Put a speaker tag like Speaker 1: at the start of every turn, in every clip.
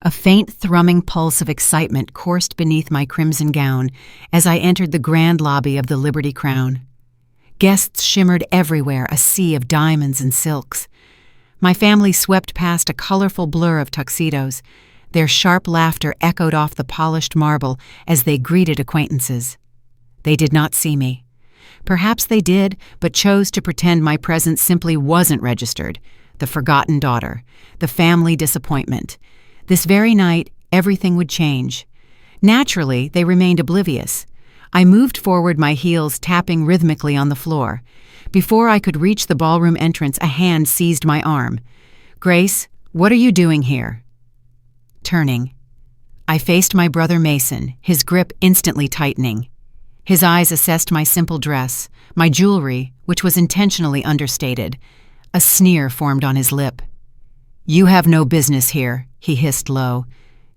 Speaker 1: A faint thrumming pulse of excitement coursed beneath my crimson gown as I entered the grand lobby of the Liberty Crown. Guests shimmered everywhere, a sea of diamonds and silks. My family swept past a colorful blur of tuxedos. Their sharp laughter echoed off the polished marble as they greeted acquaintances. They did not see me. Perhaps they did, but chose to pretend my presence simply wasn't registered. The forgotten daughter, the family disappointment. This very night, everything would change. Naturally, they remained oblivious. I moved forward, my heels tapping rhythmically on the floor. Before I could reach the ballroom entrance, a hand seized my arm. "Grace, what are you doing here?" Turning, I faced my brother Mason, his grip instantly tightening. His eyes assessed my simple dress, my jewelry, which was intentionally understated. A sneer formed on his lip. "You have no business here," he hissed low.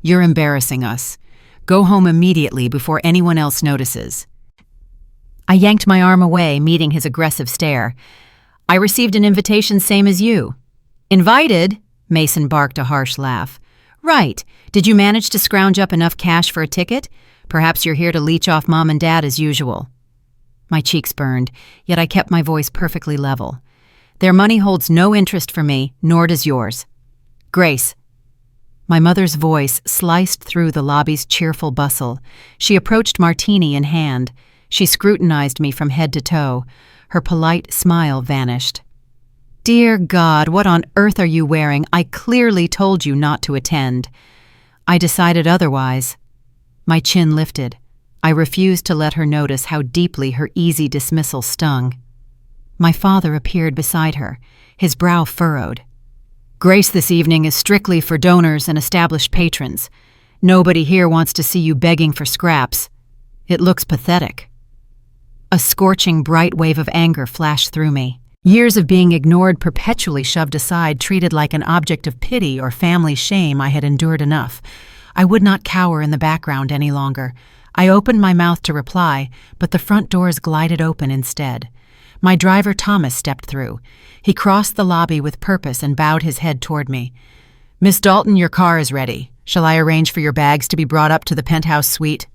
Speaker 1: "You're embarrassing us. Go home immediately before anyone else notices." I yanked my arm away, meeting his aggressive stare. "I received an invitation same as you." "Invited?" Mason barked a harsh laugh. "Right. Did you manage to scrounge up enough cash for a ticket? Perhaps you're here to leech off Mom and Dad as usual." My cheeks burned, yet I kept my voice perfectly level. "Their money holds no interest for me, nor does yours. Grace." My mother's voice sliced through the lobby's cheerful bustle. She approached, martini in hand. She scrutinized me from head to toe. Her polite smile vanished. "Dear God, what on earth are you wearing? I clearly told you not to attend." I decided otherwise. My chin lifted. I refused to let her notice how deeply her easy dismissal stung. My father appeared beside her, his brow furrowed. "Grace, this evening is strictly for donors and established patrons. Nobody here wants to see you begging for scraps. It looks pathetic." A scorching, bright wave of anger flashed through me. Years of being ignored, perpetually shoved aside, treated like an object of pity or family shame, I had endured enough. I would not cower in the background any longer. I opened my mouth to reply, but the front doors glided open instead. My driver Thomas stepped through. He crossed the lobby with purpose and bowed his head toward me. "Miss Dalton, your car is ready. Shall I arrange for your bags to be brought up to the penthouse suite?"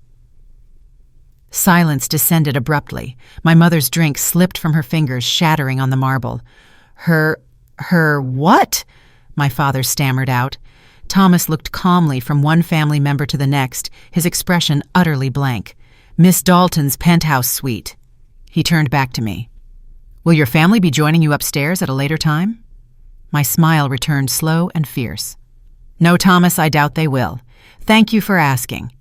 Speaker 1: Silence descended abruptly. My mother's drink slipped from her fingers, shattering on the marble. Her what?" my father stammered out. Thomas looked calmly from one family member to the next, his expression utterly blank. "Miss Dalton's penthouse suite." He turned back to me. "Will your family be joining you upstairs at a later time?" My smile returned slow and fierce. "No, Thomas, I doubt they will. Thank you for asking."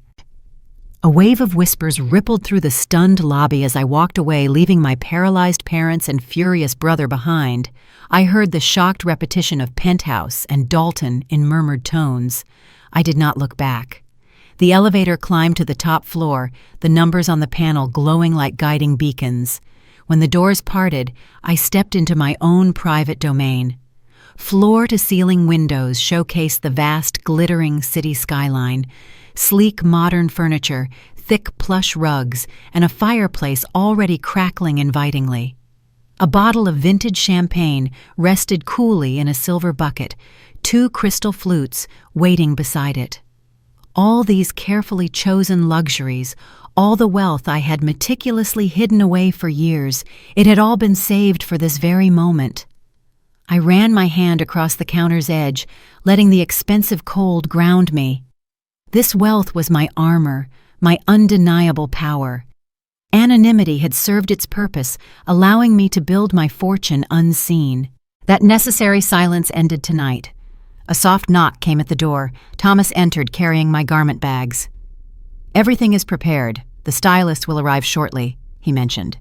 Speaker 1: A wave of whispers rippled through the stunned lobby as I walked away, leaving my paralyzed parents and furious brother behind. I heard the shocked repetition of penthouse and Dalton in murmured tones. I did not look back. The elevator climbed to the top floor, the numbers on the panel glowing like guiding beacons. When the doors parted, I stepped into my own private domain. Floor-to-ceiling windows showcased the vast, glittering city skyline. Sleek, modern furniture, thick plush rugs, and a fireplace already crackling invitingly. A bottle of vintage champagne rested coolly in a silver bucket, 2 crystal flutes waiting beside it. All these carefully chosen luxuries, all the wealth I had meticulously hidden away for years, it had all been saved for this very moment. I ran my hand across the counter's edge, letting the expensive cold ground me. This wealth was my armor, my undeniable power. Anonymity had served its purpose, allowing me to build my fortune unseen. That necessary silence ended tonight. A soft knock came at the door. Thomas entered, carrying my garment bags. "Everything is prepared. The stylist will arrive shortly," he mentioned.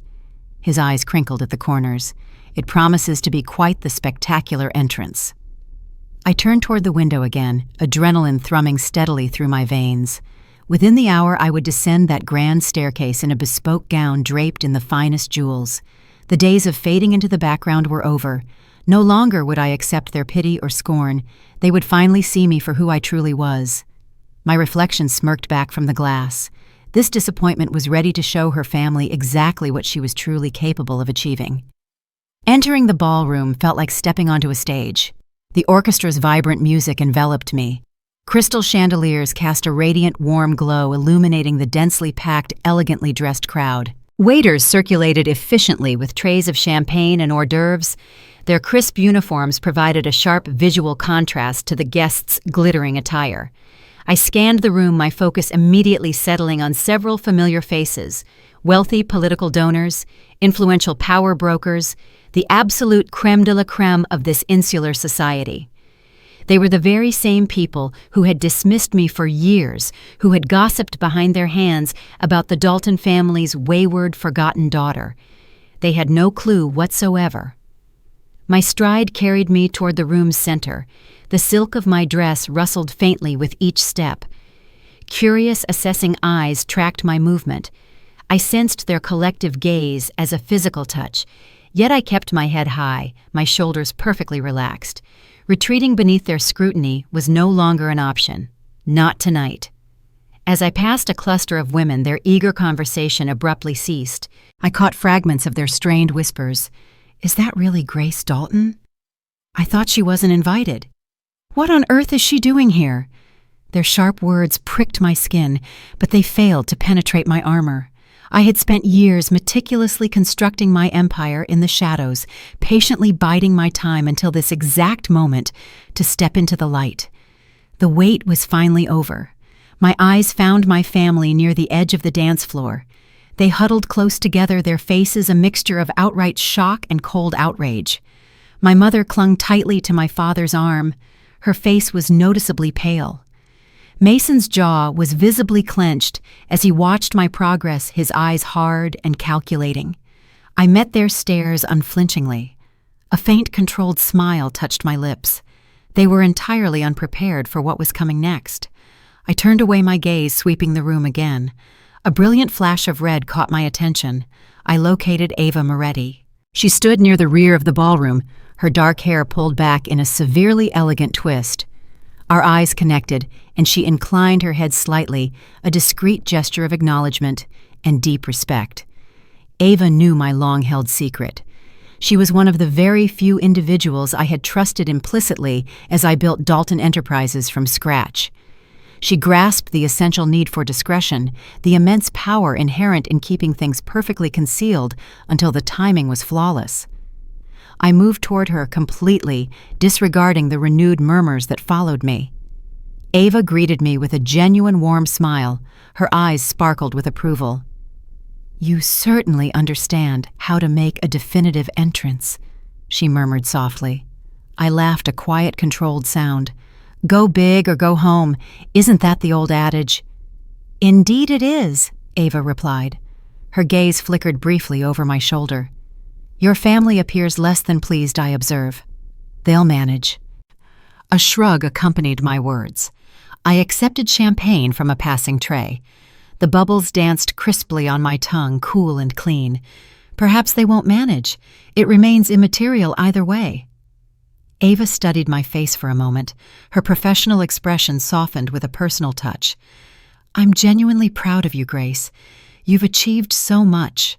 Speaker 1: His eyes crinkled at the corners. "It promises to be quite the spectacular entrance." I turned toward the window again, adrenaline thrumming steadily through my veins. Within the hour, I would descend that grand staircase in a bespoke gown draped in the finest jewels. The days of fading into the background were over. No longer would I accept their pity or scorn. They would finally see me for who I truly was. My reflection smirked back from the glass. This disappointment was ready to show her family exactly what she was truly capable of achieving. Entering the ballroom felt like stepping onto a stage. The orchestra's vibrant music enveloped me. Crystal chandeliers cast a radiant, warm glow illuminating the densely packed, elegantly dressed crowd. Waiters circulated efficiently with trays of champagne and hors d'oeuvres. Their crisp uniforms provided a sharp visual contrast to the guests' glittering attire. I scanned the room, my focus immediately settling on several familiar faces: wealthy political donors, influential power brokers, the absolute crème de la crème of this insular society. They were the very same people who had dismissed me for years, who had gossiped behind their hands about the Dalton family's wayward, forgotten daughter. They had no clue whatsoever. My stride carried me toward the room's center. The silk of my dress rustled faintly with each step. Curious, assessing eyes tracked my movement. I sensed their collective gaze as a physical touch, yet I kept my head high, my shoulders perfectly relaxed. Retreating beneath their scrutiny was no longer an option. Not tonight. As I passed a cluster of women, their eager conversation abruptly ceased. I caught fragments of their strained whispers. "Is that really Grace Dalton? I thought she wasn't invited. What on earth is she doing here?" Their sharp words pricked my skin, but they failed to penetrate my armor. I had spent years meticulously constructing my empire in the shadows, patiently biding my time until this exact moment to step into the light. The wait was finally over. My eyes found my family near the edge of the dance floor. They huddled close together, their faces a mixture of outright shock and cold outrage. My mother clung tightly to my father's arm. Her face was noticeably pale. Mason's jaw was visibly clenched as he watched my progress, his eyes hard and calculating. I met their stares unflinchingly. A faint, controlled smile touched my lips. They were entirely unprepared for what was coming next. I turned away, my gaze sweeping the room again. A brilliant flash of red caught my attention. I located Ava Moretti. She stood near the rear of the ballroom, her dark hair pulled back in a severely elegant twist. Our eyes connected, and she inclined her head slightly, a discreet gesture of acknowledgement and deep respect. Ava knew my long-held secret. She was one of the very few individuals I had trusted implicitly as I built Dalton Enterprises from scratch. She grasped the essential need for discretion, the immense power inherent in keeping things perfectly concealed until the timing was flawless. I moved toward her completely, disregarding the renewed murmurs that followed me. Ava greeted me with a genuine warm smile. Her eyes sparkled with approval. "You certainly understand how to make a definitive entrance," she murmured softly. I laughed, a quiet, controlled sound. "Go big or go home. Isn't that the old adage?" "Indeed it is," Ava replied. Her gaze flickered briefly over my shoulder. "Your family appears less than pleased, I observe. They'll manage." A shrug accompanied my words. I accepted champagne from a passing tray. The bubbles danced crisply on my tongue, cool and clean. Perhaps they won't manage. It remains immaterial either way. Ava studied my face for a moment. Her professional expression softened with a personal touch. "I'm genuinely proud of you, Grace. You've achieved so much."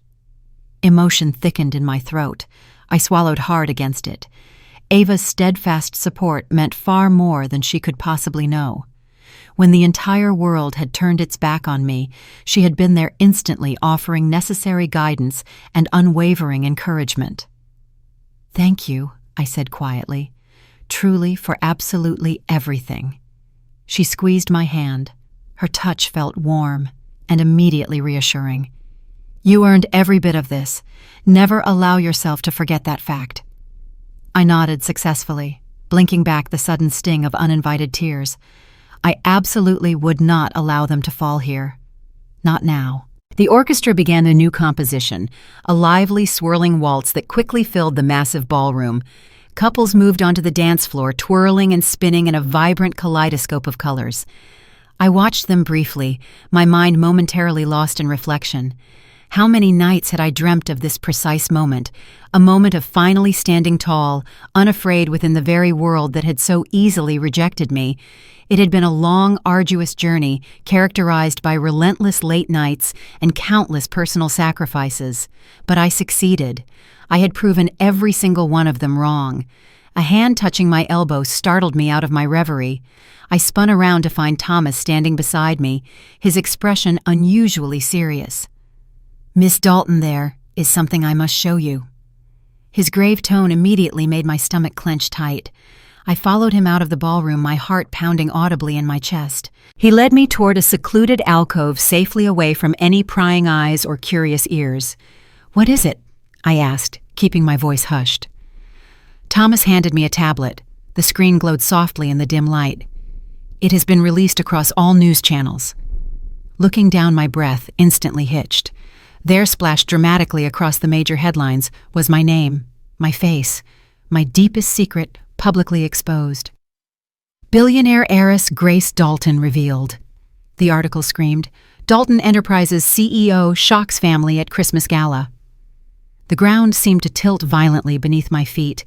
Speaker 1: Emotion thickened in my throat. I swallowed hard against it. Ava's steadfast support meant far more than she could possibly know. When the entire world had turned its back on me, she had been there instantly, offering necessary guidance and unwavering encouragement. "Thank you," I said quietly, "truly for absolutely everything." She squeezed my hand. Her touch felt warm and immediately reassuring. "You earned every bit of this. Never allow yourself to forget that fact." I nodded successfully, blinking back the sudden sting of uninvited tears. I absolutely would not allow them to fall here. Not now. The orchestra began a new composition, a lively, swirling waltz that quickly filled the massive ballroom. Couples moved onto the dance floor, twirling and spinning in a vibrant kaleidoscope of colors. I watched them briefly, my mind momentarily lost in reflection. How many nights had I dreamt of this precise moment, a moment of finally standing tall, unafraid within the very world that had so easily rejected me. It had been a long, arduous journey, characterized by relentless late nights and countless personal sacrifices. But I succeeded. I had proven every single one of them wrong. A hand touching my elbow startled me out of my reverie. I spun around to find Thomas standing beside me, his expression unusually serious. "Miss Dalton, there is something I must show you." His grave tone immediately made my stomach clench tight. I followed him out of the ballroom, my heart pounding audibly in my chest. He led me toward a secluded alcove safely away from any prying eyes or curious ears. "What is it?" I asked, keeping my voice hushed. Thomas handed me a tablet. The screen glowed softly in the dim light. "It has been released across all news channels." Looking down, my breath instantly hitched. There, splashed dramatically across the major headlines, was my name, my face, my deepest secret publicly exposed. "Billionaire heiress Grace Dalton revealed," the article screamed. "Dalton Enterprises CEO shocks family at Christmas Gala." The ground seemed to tilt violently beneath my feet.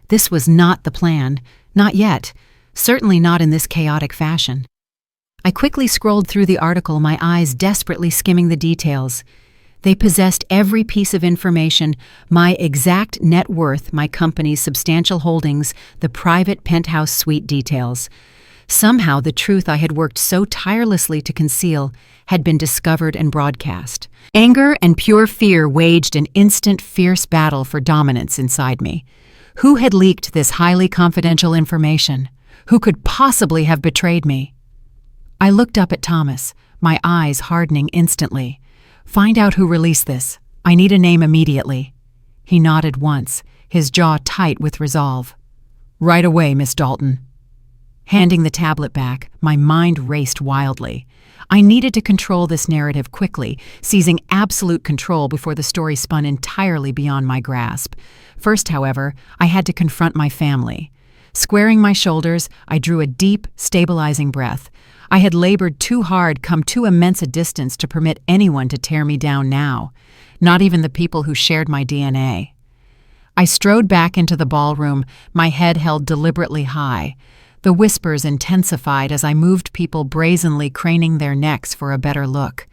Speaker 1: This was not the plan, not yet, certainly not in this chaotic fashion. I quickly scrolled through the article, my eyes desperately skimming the details. They possessed every piece of information, my exact net worth, my company's substantial holdings, the private penthouse suite details. Somehow the truth I had worked so tirelessly to conceal had been discovered and broadcast. Anger and pure fear waged an instant, fierce battle for dominance inside me. Who had leaked this highly confidential information? Who could possibly have betrayed me? I looked up at Thomas, my eyes hardening instantly. "Find out who released this. I need a name immediately." He nodded once, his jaw tight with resolve. "Right away, Miss Dalton." Handing the tablet back, my mind raced wildly. I needed to control this narrative quickly, seizing absolute control before the story spun entirely beyond my grasp. First, however, I had to confront my family. Squaring my shoulders, I drew a deep, stabilizing breath. I had labored too hard, come too immense a distance to permit anyone to tear me down now, not even the people who shared my DNA. I strode back into the ballroom, my head held deliberately high. The whispers intensified as I moved people brazenly craning their necks for a better look.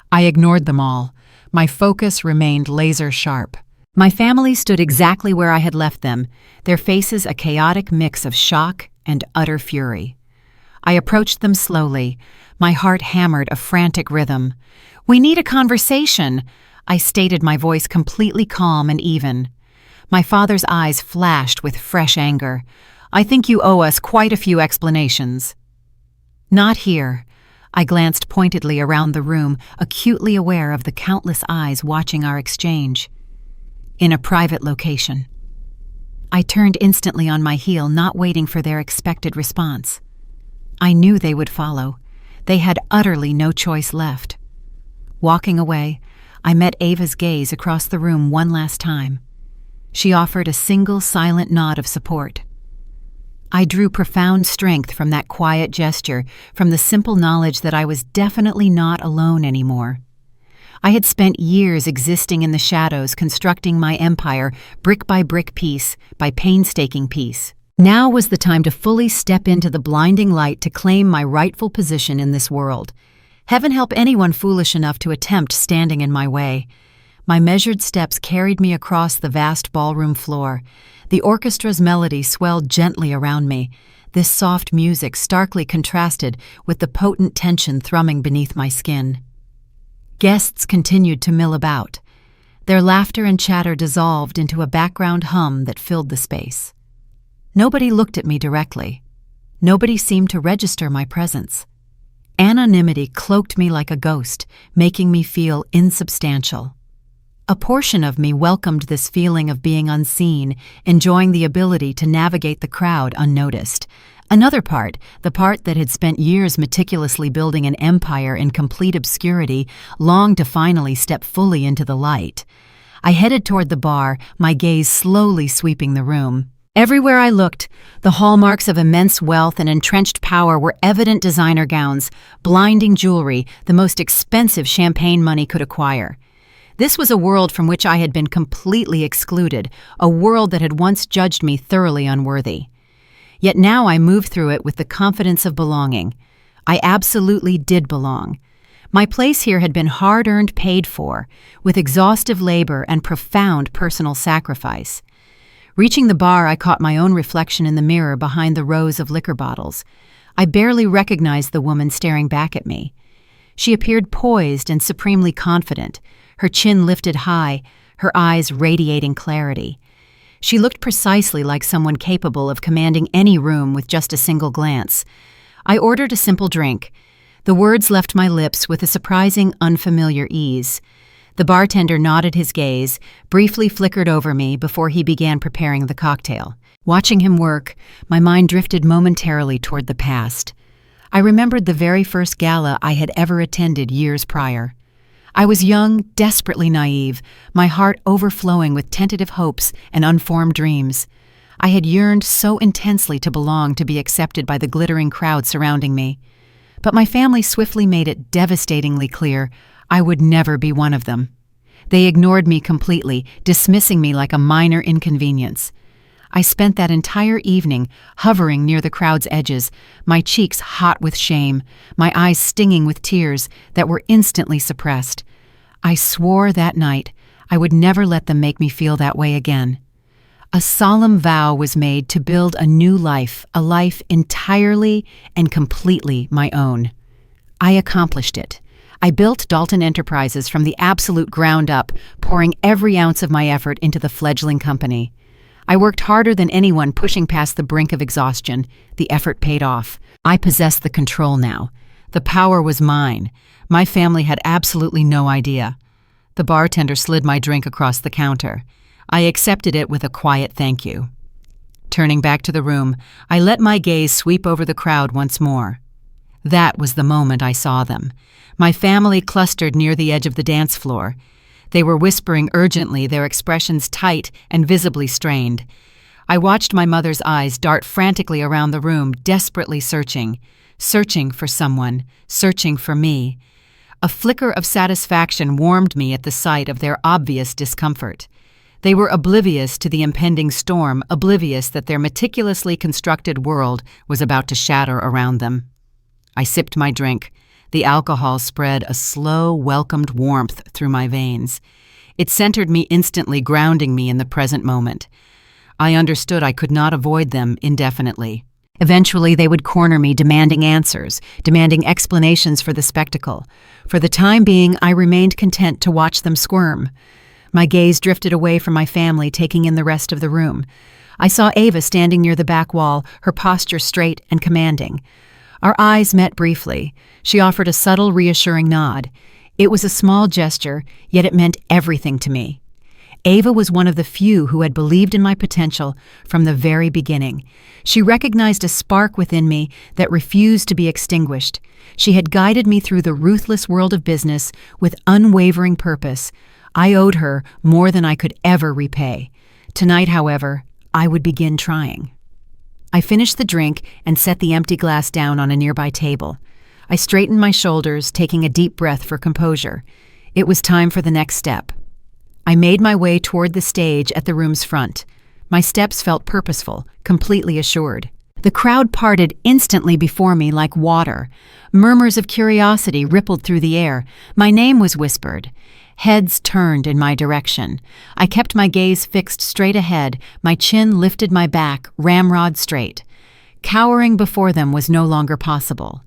Speaker 1: I ignored them all. My focus remained laser-sharp. My family stood exactly where I had left them, their faces a chaotic mix of shock and utter fury. I approached them slowly, my heart hammered a frantic rhythm. "We need a conversation," I stated, my voice completely calm and even. My father's eyes flashed with fresh anger. "I think you owe us quite a few explanations." "Not here." I glanced pointedly around the room, acutely aware of the countless eyes watching our exchange. "In a private location." I turned instantly on my heel, not waiting for their expected response. I knew they would follow. They had utterly no choice left. Walking away, I met Ava's gaze across the room one last time. She offered a single silent nod of support. I drew profound strength from that quiet gesture, from the simple knowledge that I was definitely not alone anymore. I had spent years existing in the shadows, constructing my empire brick by brick, piece by painstaking piece. Now was the time to fully step into the blinding light to claim my rightful position in this world. Heaven help anyone foolish enough to attempt standing in my way. My measured steps carried me across the vast ballroom floor. The orchestra's melody swelled gently around me. This soft music starkly contrasted with the potent tension thrumming beneath my skin. Guests continued to mill about. Their laughter and chatter dissolved into a background hum that filled the space. Nobody looked at me directly. Nobody seemed to register my presence. Anonymity cloaked me like a ghost, making me feel insubstantial. A portion of me welcomed this feeling of being unseen, enjoying the ability to navigate the crowd unnoticed. Another part, the part that had spent years meticulously building an empire in complete obscurity, longed to finally step fully into the light. I headed toward the bar, my gaze slowly sweeping the room. Everywhere I looked, the hallmarks of immense wealth and entrenched power were evident: designer gowns, blinding jewelry, the most expensive champagne money could acquire. This was a world from which I had been completely excluded, a world that had once judged me thoroughly unworthy. Yet now I moved through it with the confidence of belonging. I absolutely did belong. My place here had been hard-earned, paid for, with exhaustive labor and profound personal sacrifice. Reaching the bar, I caught my own reflection in the mirror behind the rows of liquor bottles. I barely recognized the woman staring back at me. She appeared poised and supremely confident, her chin lifted high, her eyes radiating clarity. She looked precisely like someone capable of commanding any room with just a single glance. I ordered a simple drink. The words left my lips with a surprising, unfamiliar ease. The bartender nodded his gaze, briefly flickered over me before he began preparing the cocktail. Watching him work, my mind drifted momentarily toward the past. I remembered the very first gala I had ever attended years prior. I was young, desperately naive, my heart overflowing with tentative hopes and unformed dreams. I had yearned so intensely to belong, to be accepted by the glittering crowd surrounding me. But my family swiftly made it devastatingly clear I would never be one of them. They ignored me completely, dismissing me like a minor inconvenience. I spent that entire evening hovering near the crowd's edges, my cheeks hot with shame, my eyes stinging with tears that were instantly suppressed. I swore that night I would never let them make me feel that way again. A solemn vow was made to build a new life, a life entirely and completely my own. I accomplished it. I built Dalton Enterprises from the absolute ground up, pouring every ounce of my effort into the fledgling company. I worked harder than anyone, pushing past the brink of exhaustion. The effort paid off. I possessed the control now. The power was mine. My family had absolutely no idea. The bartender slid my drink across the counter. I accepted it with a quiet thank you. Turning back to the room, I let my gaze sweep over the crowd once more. That was the moment I saw them. My family clustered near the edge of the dance floor. They were whispering urgently, their expressions tight and visibly strained. I watched my mother's eyes dart frantically around the room, desperately searching for someone, searching for me. A flicker of satisfaction warmed me at the sight of their obvious discomfort. They were oblivious to the impending storm, oblivious that their meticulously constructed world was about to shatter around them. I sipped my drink. The alcohol spread a slow, welcomed warmth through my veins. It centered me instantly, grounding me in the present moment. I understood I could not avoid them indefinitely. Eventually, they would corner me, demanding answers, demanding explanations for the spectacle. For the time being, I remained content to watch them squirm. My gaze drifted away from my family, taking in the rest of the room. I saw Ava standing near the back wall, her posture straight and commanding. Our eyes met briefly. She offered a subtle, reassuring nod. It was a small gesture, yet it meant everything to me. Ava was one of the few who had believed in my potential from the very beginning. She recognized a spark within me that refused to be extinguished. She had guided me through the ruthless world of business with unwavering purpose. I owed her more than I could ever repay. Tonight, however, I would begin trying. I finished the drink and set the empty glass down on a nearby table. I straightened my shoulders, taking a deep breath for composure. It was time for the next step. I made my way toward the stage at the room's front. My steps felt purposeful, completely assured. The crowd parted instantly before me like water. Murmurs of curiosity rippled through the air. My name was whispered. Heads turned in my direction. I kept my gaze fixed straight ahead, my chin lifted, my back ramrod straight. Cowering before them was no longer possible.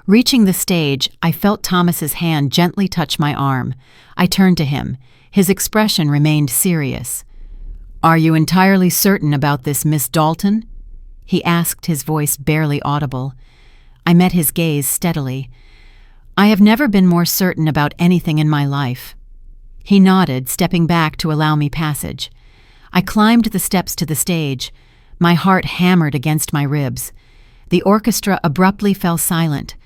Speaker 1: Reaching the stage, I felt Thomas's hand gently touch my arm. I turned to him. His expression remained serious. "Are you entirely certain about this, Miss Dalton?" he asked, his voice barely audible. I met his gaze steadily. "I have never been more certain about anything in my life." He nodded, stepping back to allow me passage. I climbed the steps to the stage. My heart hammered against my ribs. The orchestra abruptly fell silent.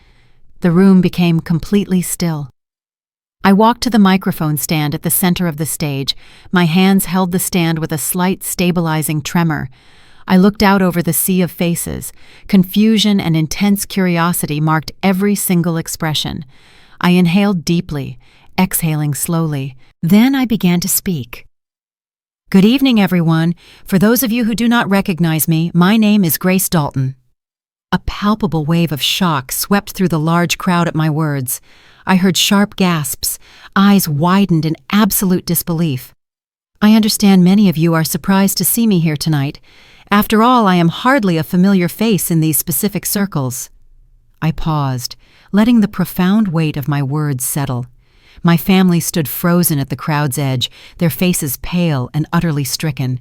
Speaker 1: The room became completely still. I walked to the microphone stand at the center of the stage. My hands held the stand with a slight, stabilizing tremor. I looked out over the sea of faces. Confusion and intense curiosity marked every single expression. I inhaled deeply, exhaling slowly. Then I began to speak. "Good evening, everyone. For those of you who do not recognize me, my name is Grace Dalton." A palpable wave of shock swept through the large crowd at my words. I heard sharp gasps. Eyes widened in absolute disbelief. I understand many of you are surprised to see me here tonight. After all, I am hardly a familiar face in these specific circles. I paused, letting the profound weight of my words settle. My family stood frozen at the crowd's edge, their faces pale and utterly stricken.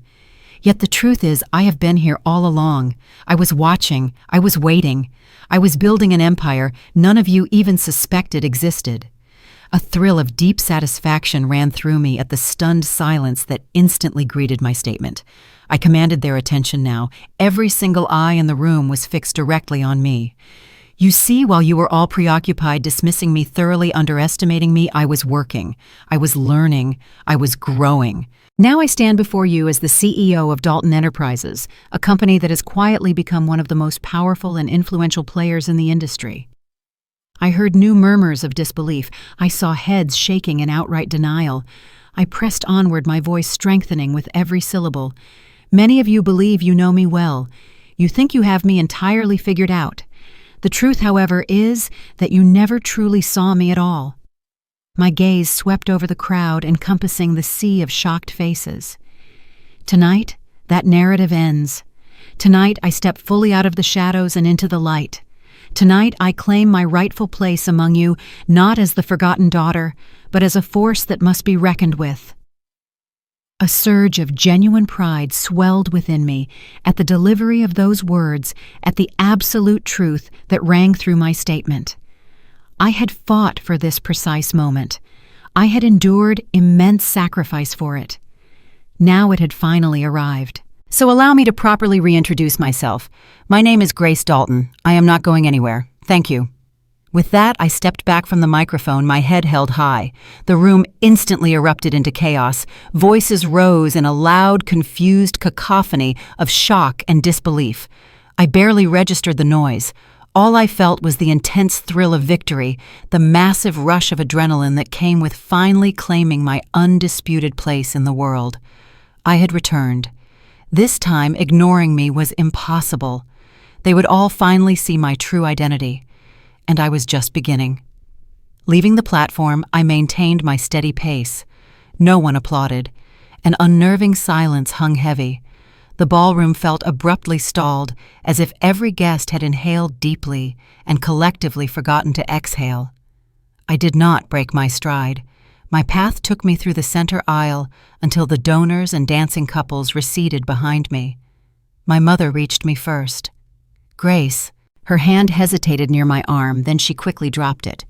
Speaker 1: Yet the truth is, I have been here all along. I was watching, I was waiting. I was building an empire none of you even suspected existed. A thrill of deep satisfaction ran through me at the stunned silence that instantly greeted my statement. I commanded their attention now. Every single eye in the room was fixed directly on me. You see, while you were all preoccupied dismissing me, thoroughly underestimating me, I was working. I was learning. I was growing. Now I stand before you as the CEO of Dalton Enterprises, a company that has quietly become one of the most powerful and influential players in the industry. I heard new murmurs of disbelief. I saw heads shaking in outright denial. I pressed onward, my voice strengthening with every syllable. Many of you believe you know me well. You think you have me entirely figured out. The truth, however, is that you never truly saw me at all. My gaze swept over the crowd, encompassing the sea of shocked faces. Tonight, that narrative ends. Tonight, I step fully out of the shadows and into the light. Tonight, I claim my rightful place among you, not as the forgotten daughter, but as a force that must be reckoned with. A surge of genuine pride swelled within me at the delivery of those words, at the absolute truth that rang through my statement. I had fought for this precise moment. I had endured immense sacrifice for it. Now it had finally arrived. So allow me to properly reintroduce myself. My name is Grace Dalton. I am not going anywhere. Thank you. With that, I stepped back from the microphone, my head held high. The room instantly erupted into chaos. Voices rose in a loud, confused cacophony of shock and disbelief. I barely registered the noise. All I felt was the intense thrill of victory, the massive rush of adrenaline that came with finally claiming my undisputed place in the world. I had returned. This time, ignoring me was impossible. They would all finally see my true identity. And I was just beginning. Leaving the platform, I maintained my steady pace. No one applauded. An unnerving silence hung heavy. The ballroom felt abruptly stalled, as if every guest had inhaled deeply and collectively forgotten to exhale. I did not break my stride. My path took me through the center aisle until the donors and dancing couples receded behind me. My mother reached me first. Grace. Her hand hesitated near my arm, then she quickly dropped it.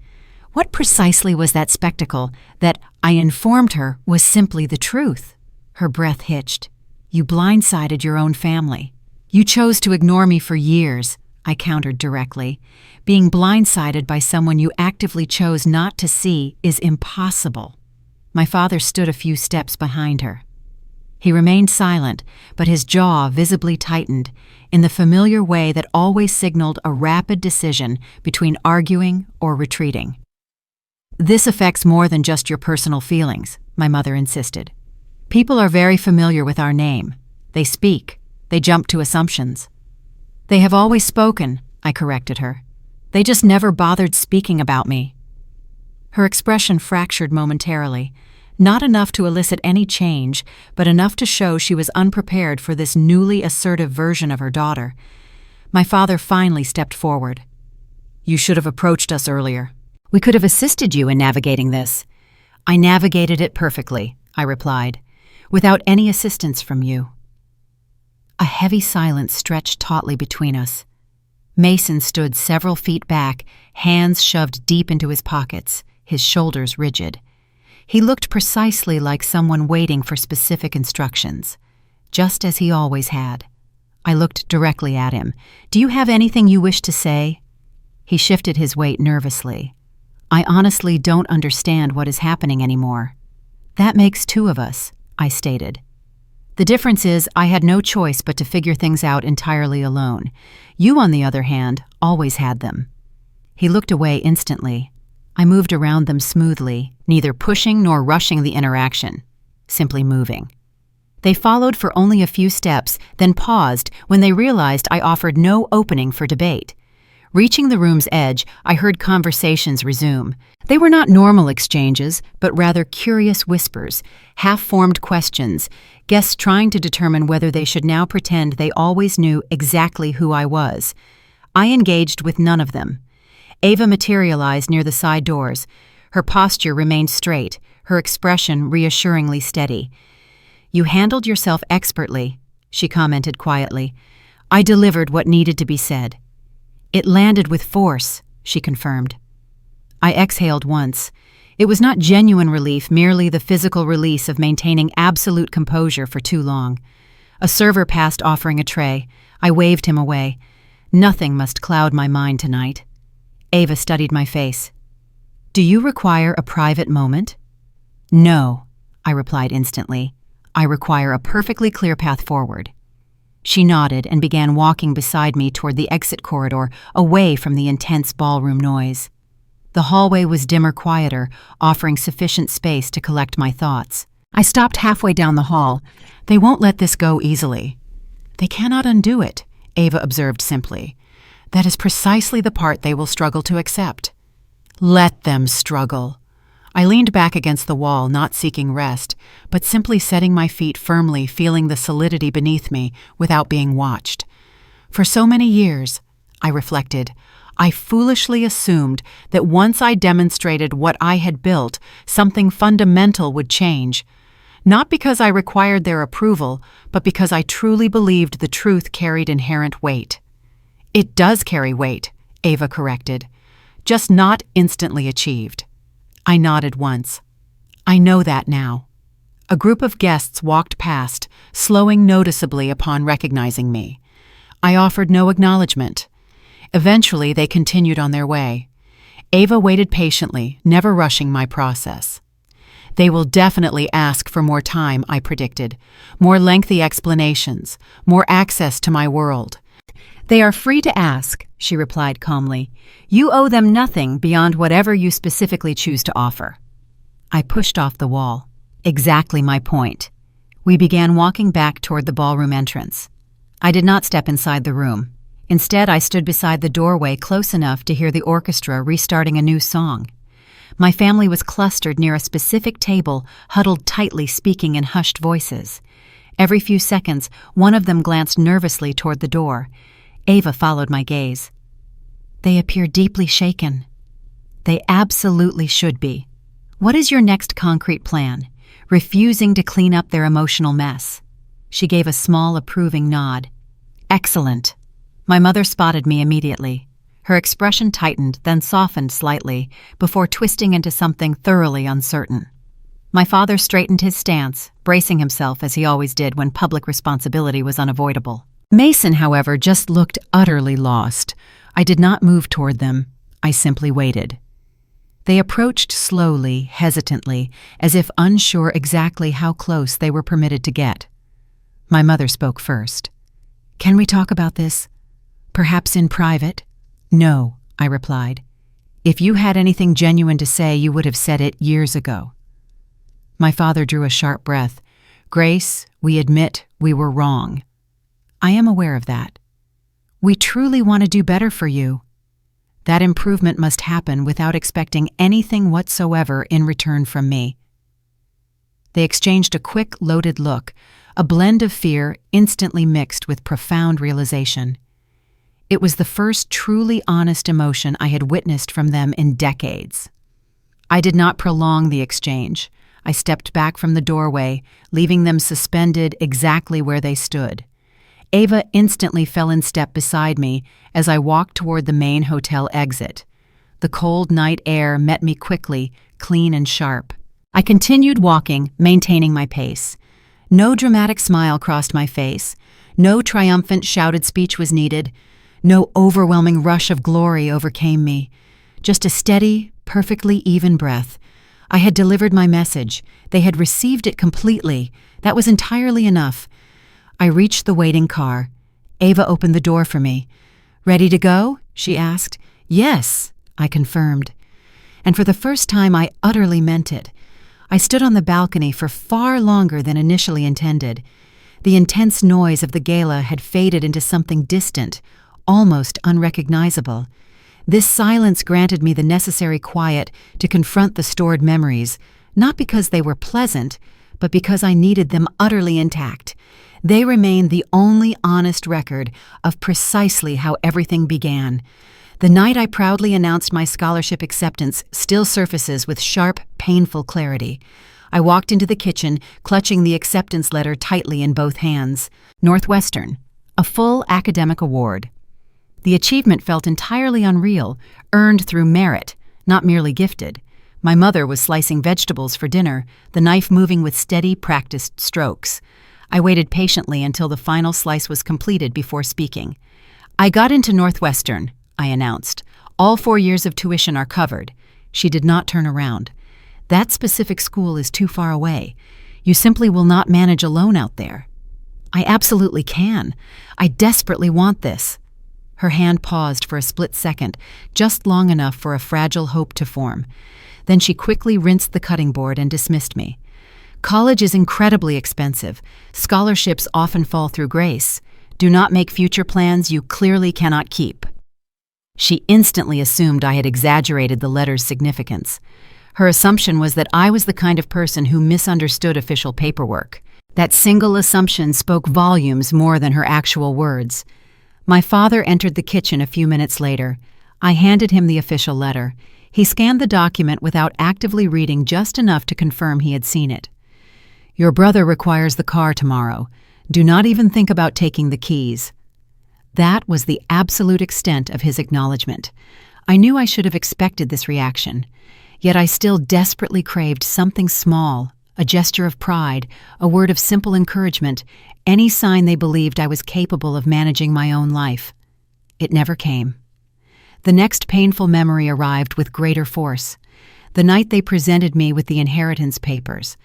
Speaker 1: What precisely was that spectacle that, I informed her, was simply the truth? Her breath hitched. You blindsided your own family. You chose to ignore me for years, I countered directly. Being blindsided by someone you actively chose not to see is impossible. My father stood a few steps behind her. He remained silent, but his jaw visibly tightened, in the familiar way that always signaled a rapid decision between arguing or retreating. This affects more than just your personal feelings, my mother insisted. People are very familiar with our name. They speak. They jump to assumptions. They have always spoken, I corrected her. They just never bothered speaking about me. Her expression fractured momentarily, not enough to elicit any change, but enough to show she was unprepared for this newly assertive version of her daughter. My father finally stepped forward. You should have approached us earlier. We could have assisted you in navigating this. I navigated it perfectly, I replied, without any assistance from you. A heavy silence stretched tautly between us. Mason stood several feet back, hands shoved deep into his pockets, his shoulders rigid. He looked precisely like someone waiting for specific instructions, just as he always had. I looked directly at him. Do you have anything you wish to say? He shifted his weight nervously. I honestly don't understand what is happening anymore. That makes two of us, I stated. The difference is I had no choice but to figure things out entirely alone. You, on the other hand, always had them. He looked away instantly. I moved around them smoothly, neither pushing nor rushing the interaction, simply moving. They followed for only a few steps, then paused when they realized I offered no opening for debate. Reaching the room's edge, I heard conversations resume. They were not normal exchanges, but rather curious whispers, half-formed questions, guests trying to determine whether they should now pretend they always knew exactly who I was. I engaged with none of them. Ava materialized near the side doors. Her posture remained straight, her expression reassuringly steady. "You handled yourself expertly," she commented quietly. "I delivered what needed to be said." "It landed with force," she confirmed. I exhaled once. It was not genuine relief, merely the physical release of maintaining absolute composure for too long. A server passed offering a tray. I waved him away. Nothing must cloud my mind tonight. Ava studied my face. "Do you require a private moment?" "No," I replied instantly. "I require a perfectly clear path forward." She nodded and began walking beside me toward the exit corridor, away from the intense ballroom noise. The hallway was dimmer, quieter, offering sufficient space to collect my thoughts. I stopped halfway down the hall. "They won't let this go easily." "They cannot undo it," Ava observed simply. "That is precisely the part they will struggle to accept." "Let them struggle." I leaned back against the wall, not seeking rest, but simply setting my feet firmly, feeling the solidity beneath me without being watched. For so many years, I reflected, I foolishly assumed that once I demonstrated what I had built, something fundamental would change. Not because I required their approval, but because I truly believed the truth carried inherent weight. "It does carry weight," Ava corrected, "just not instantly achieved." I nodded once. "I know that now." A group of guests walked past, slowing noticeably upon recognizing me. I offered no acknowledgement. Eventually, they continued on their way. Ava waited patiently, never rushing my process. "They will definitely ask for more time," I predicted. "More lengthy explanations, more access to my world." "They are free to ask," she replied calmly. "You owe them nothing beyond whatever you specifically choose to offer." I pushed off the wall. Exactly my point. We began walking back toward the ballroom entrance. I did not step inside the room. Instead, I stood beside the doorway close enough to hear the orchestra restarting a new song. My family was clustered near a specific table, huddled tightly, speaking in hushed voices. Every few seconds, one of them glanced nervously toward the door. Ava followed my gaze. "They appear deeply shaken." "They absolutely should be. What is your next concrete plan?" Refusing to clean up their emotional mess. She gave a small, approving nod. "Excellent." My mother spotted me immediately. Her expression tightened, then softened slightly, before twisting into something thoroughly uncertain. My father straightened his stance, bracing himself as he always did when public responsibility was unavoidable. Mason, however, just looked utterly lost. I did not move toward them. I simply waited. They approached slowly, hesitantly, as if unsure exactly how close they were permitted to get. My mother spoke first. "Can we talk about this? Perhaps in private?" "No," I replied. "If you had anything genuine to say, you would have said it years ago." My father drew a sharp breath. "Grace, we admit we were wrong." "I am aware of that." "We truly want to do better for you." "That improvement must happen without expecting anything whatsoever in return from me." They exchanged a quick, loaded look, a blend of fear instantly mixed with profound realization. It was the first truly honest emotion I had witnessed from them in decades. I did not prolong the exchange. I stepped back from the doorway, leaving them suspended exactly where they stood. Ava instantly fell in step beside me as I walked toward the main hotel exit. The cold night air met me quickly, clean and sharp. I continued walking, maintaining my pace. No dramatic smile crossed my face. No triumphant shouted speech was needed. No overwhelming rush of glory overcame me. Just a steady, perfectly even breath. I had delivered my message. They had received it completely. That was entirely enough. I reached the waiting car. Ava opened the door for me. "Ready to go?" she asked. "Yes," I confirmed. And for the first time, I utterly meant it. I stood on the balcony for far longer than initially intended. The intense noise of the gala had faded into something distant, almost unrecognizable. This silence granted me the necessary quiet to confront the stored memories, not because they were pleasant, but because I needed them utterly intact. They remain the only honest record of precisely how everything began. The night I proudly announced my scholarship acceptance still surfaces with sharp, painful clarity. I walked into the kitchen, clutching the acceptance letter tightly in both hands. Northwestern, a full academic award. The achievement felt entirely unreal, earned through merit, not merely gifted. My mother was slicing vegetables for dinner, the knife moving with steady, practiced strokes. I waited patiently until the final slice was completed before speaking. "I got into Northwestern," I announced. "All 4 years of tuition are covered." She did not turn around. "That specific school is too far away. You simply will not manage alone out there." "I absolutely can. I desperately want this." Her hand paused for a split second, just long enough for a fragile hope to form. Then she quickly rinsed the cutting board and dismissed me. "College is incredibly expensive. Scholarships often fall through grace. Do not make future plans you clearly cannot keep." She instantly assumed I had exaggerated the letter's significance. Her assumption was that I was the kind of person who misunderstood official paperwork. That single assumption spoke volumes more than her actual words. My father entered the kitchen a few minutes later. I handed him the official letter. He scanned the document without actively reading, just enough to confirm he had seen it. "Your brother requires the car tomorrow. Do not even think about taking the keys." That was the absolute extent of his acknowledgement. I knew I should have expected this reaction. Yet I still desperately craved something small, a gesture of pride, a word of simple encouragement, any sign they believed I was capable of managing my own life. It never came. The next painful memory arrived with greater force. The night they presented me with the inheritance papers.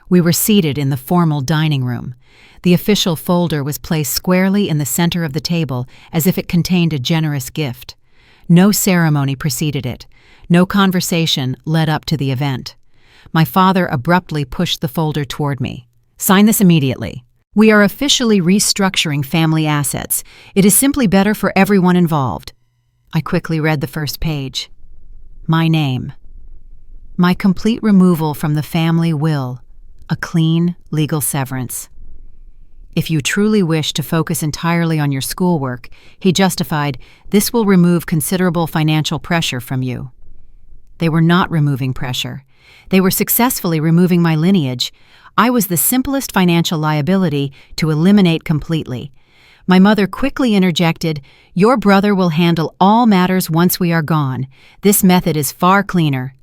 Speaker 1: We were seated in the formal dining room. The official folder was placed squarely in the center of the table, as if it contained a generous gift. No ceremony preceded it. No conversation led up to the event. My father abruptly pushed the folder toward me. "Sign this immediately. We are officially restructuring family assets. It is simply better for everyone involved." I quickly read the first page. My name. My complete removal from the family will. A clean, legal severance. "If you truly wish to focus entirely on your schoolwork," he justified, "this will remove considerable financial pressure from you." They were not removing pressure. They were successfully removing my lineage. I was the simplest financial liability to eliminate completely. My mother quickly interjected, "Your brother will handle all matters once we are gone. This method is far cleaner."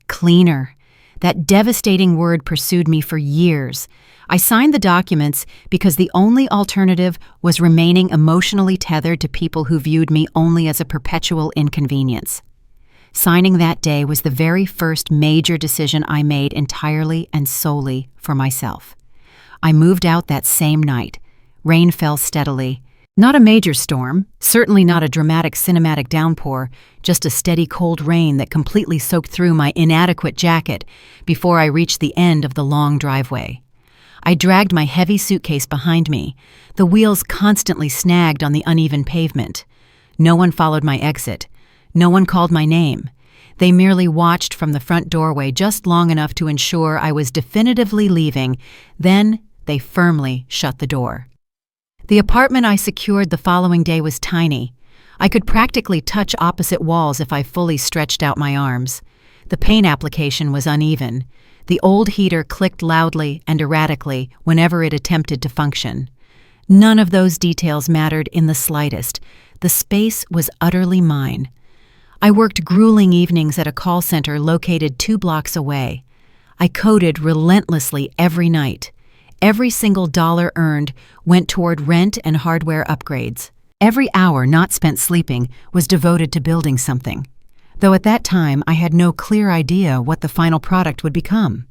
Speaker 1: Cleaner. That devastating word pursued me for years. I signed the documents because the only alternative was remaining emotionally tethered to people who viewed me only as a perpetual inconvenience. Signing that day was the very first major decision I made entirely and solely for myself. I moved out that same night. Rain fell steadily. Not a major storm, certainly not a dramatic cinematic downpour, just a steady cold rain that completely soaked through my inadequate jacket before I reached the end of the long driveway. I dragged my heavy suitcase behind me, the wheels constantly snagged on the uneven pavement. No one followed my exit. No one called my name. They merely watched from the front doorway just long enough to ensure I was definitively leaving. Then they firmly shut the door. The apartment I secured the following day was tiny. I could practically touch opposite walls if I fully stretched out my arms. The paint application was uneven. The old heater clicked loudly and erratically whenever it attempted to function. None of those details mattered in the slightest. The space was utterly mine. I worked grueling evenings at a call center located 2 blocks away. I coded relentlessly every night. Every single dollar earned went toward rent and hardware upgrades. Every hour not spent sleeping was devoted to building something. Though at that time I had no clear idea what the final product would become.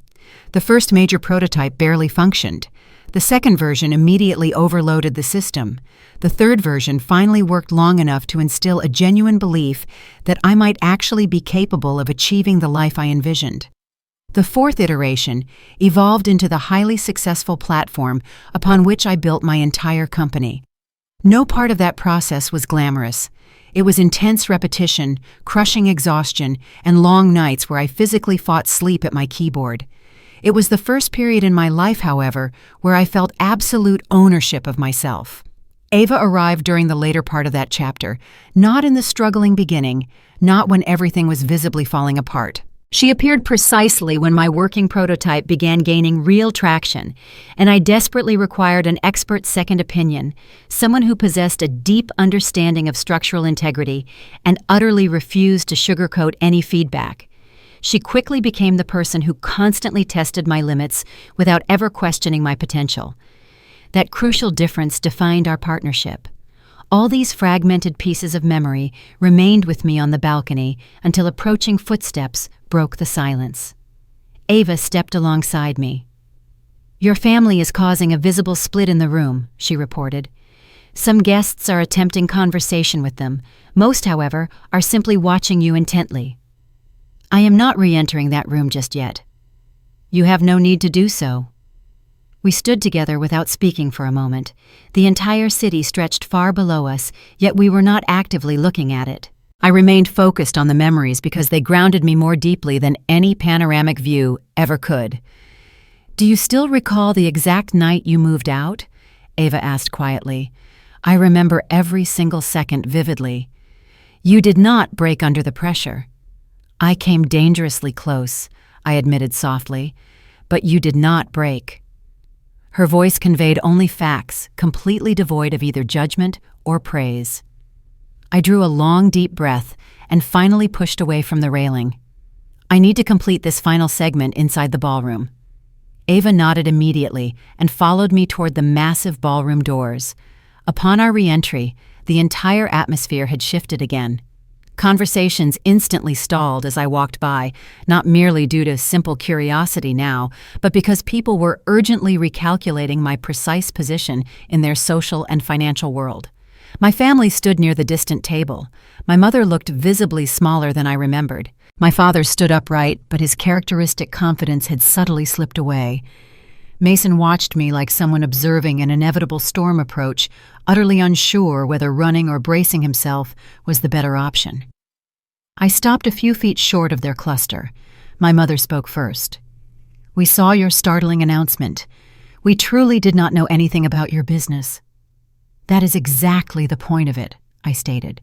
Speaker 1: The first major prototype barely functioned. The second version immediately overloaded the system. The third version finally worked long enough to instill a genuine belief that I might actually be capable of achieving the life I envisioned. The fourth iteration evolved into the highly successful platform upon which I built my entire company. No part of that process was glamorous. It was intense repetition, crushing exhaustion, and long nights where I physically fought sleep at my keyboard. It was the first period in my life, however, where I felt absolute ownership of myself. Ava arrived during the later part of that chapter, not in the struggling beginning, not when everything was visibly falling apart. She appeared precisely when my working prototype began gaining real traction, and I desperately required an expert second opinion, someone who possessed a deep understanding of structural integrity and utterly refused to sugarcoat any feedback. She quickly became the person who constantly tested my limits without ever questioning my potential. That crucial difference defined our partnership. All these fragmented pieces of memory remained with me on the balcony until approaching footsteps broke the silence. Ava stepped alongside me. "Your family is causing a visible split in the room," she reported. "Some guests are attempting conversation with them. Most, however, are simply watching you intently." "I am not re-entering that room just yet." "You have no need to do so." We stood together without speaking for a moment. The entire city stretched far below us, yet we were not actively looking at it. I remained focused on the memories because they grounded me more deeply than any panoramic view ever could. "Do you still recall the exact night you moved out?" Ava asked quietly. "I remember every single second vividly. You did not break under the pressure." "I came dangerously close," I admitted softly, "but you did not break." Her voice conveyed only facts, completely devoid of either judgment or praise. I drew a long, deep breath and finally pushed away from the railing. "I need to complete this final segment inside the ballroom." Ava nodded immediately and followed me toward the massive ballroom doors. Upon our re-entry, the entire atmosphere had shifted again. Conversations instantly stalled as I walked by, not merely due to simple curiosity now, but because people were urgently recalculating my precise position in their social and financial world. My family stood near the distant table. My mother looked visibly smaller than I remembered. My father stood upright, but his characteristic confidence had subtly slipped away. Mason watched me like someone observing an inevitable storm approach, utterly unsure whether running or bracing himself was the better option. I stopped a few feet short of their cluster. My mother spoke first. "We saw your startling announcement. We truly did not know anything about your business." "That is exactly the point of it," I stated.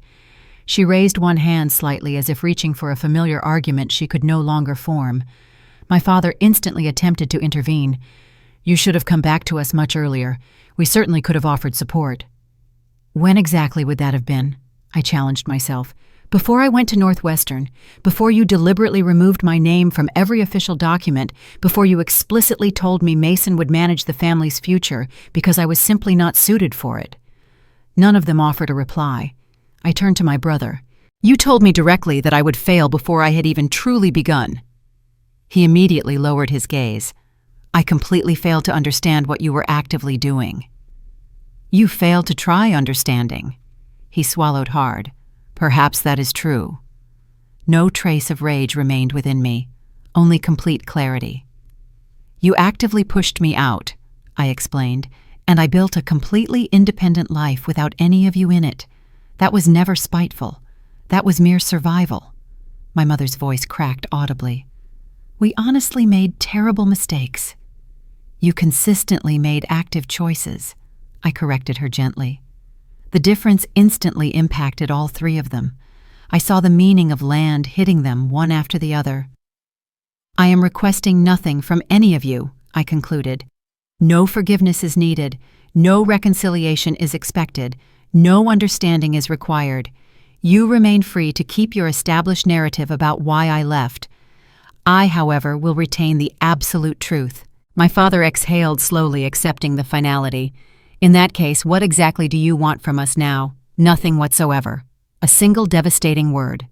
Speaker 1: She raised one hand slightly as if reaching for a familiar argument she could no longer form. My father instantly attempted to intervene. "You should have come back to us much earlier. We certainly could have offered support." "When exactly would that have been?" I challenged myself. "Before I went to Northwestern, before you deliberately removed my name from every official document, before you explicitly told me Mason would manage the family's future because I was simply not suited for it." None of them offered a reply. I turned to my brother. "You told me directly that I would fail before I had even truly begun." He immediately lowered his gaze. "I completely failed to understand what you were actively doing." "You failed to try understanding." He swallowed hard. "Perhaps that is true." No trace of rage remained within me, only complete clarity. "You actively pushed me out," I explained, "and I built a completely independent life without any of you in it. That was never spiteful. That was mere survival." My mother's voice cracked audibly. "We honestly made terrible mistakes." "You consistently made active choices," I corrected her gently. The difference instantly impacted all three of them. I saw the meaning of land hitting them one after the other. "I am requesting nothing from any of you," I concluded. "No forgiveness is needed, no reconciliation is expected, no understanding is required. You remain free to keep your established narrative about why I left. I, however, will retain the absolute truth." My father exhaled slowly, accepting the finality. "In that case, what exactly do you want from us now?" "Nothing whatsoever." A single devastating word.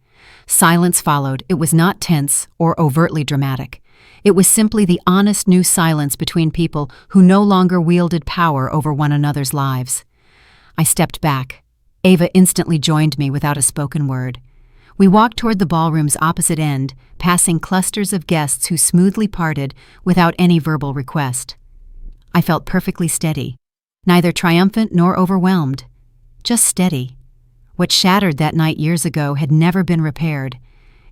Speaker 1: Silence followed. It was not tense or overtly dramatic. It was simply the honest new silence between people who no longer wielded power over one another's lives. I stepped back. Ava instantly joined me without a spoken word. We walked toward the ballroom's opposite end, passing clusters of guests who smoothly parted without any verbal request. I felt perfectly steady, neither triumphant nor overwhelmed. just steady. What shattered that night years ago had never been repaired.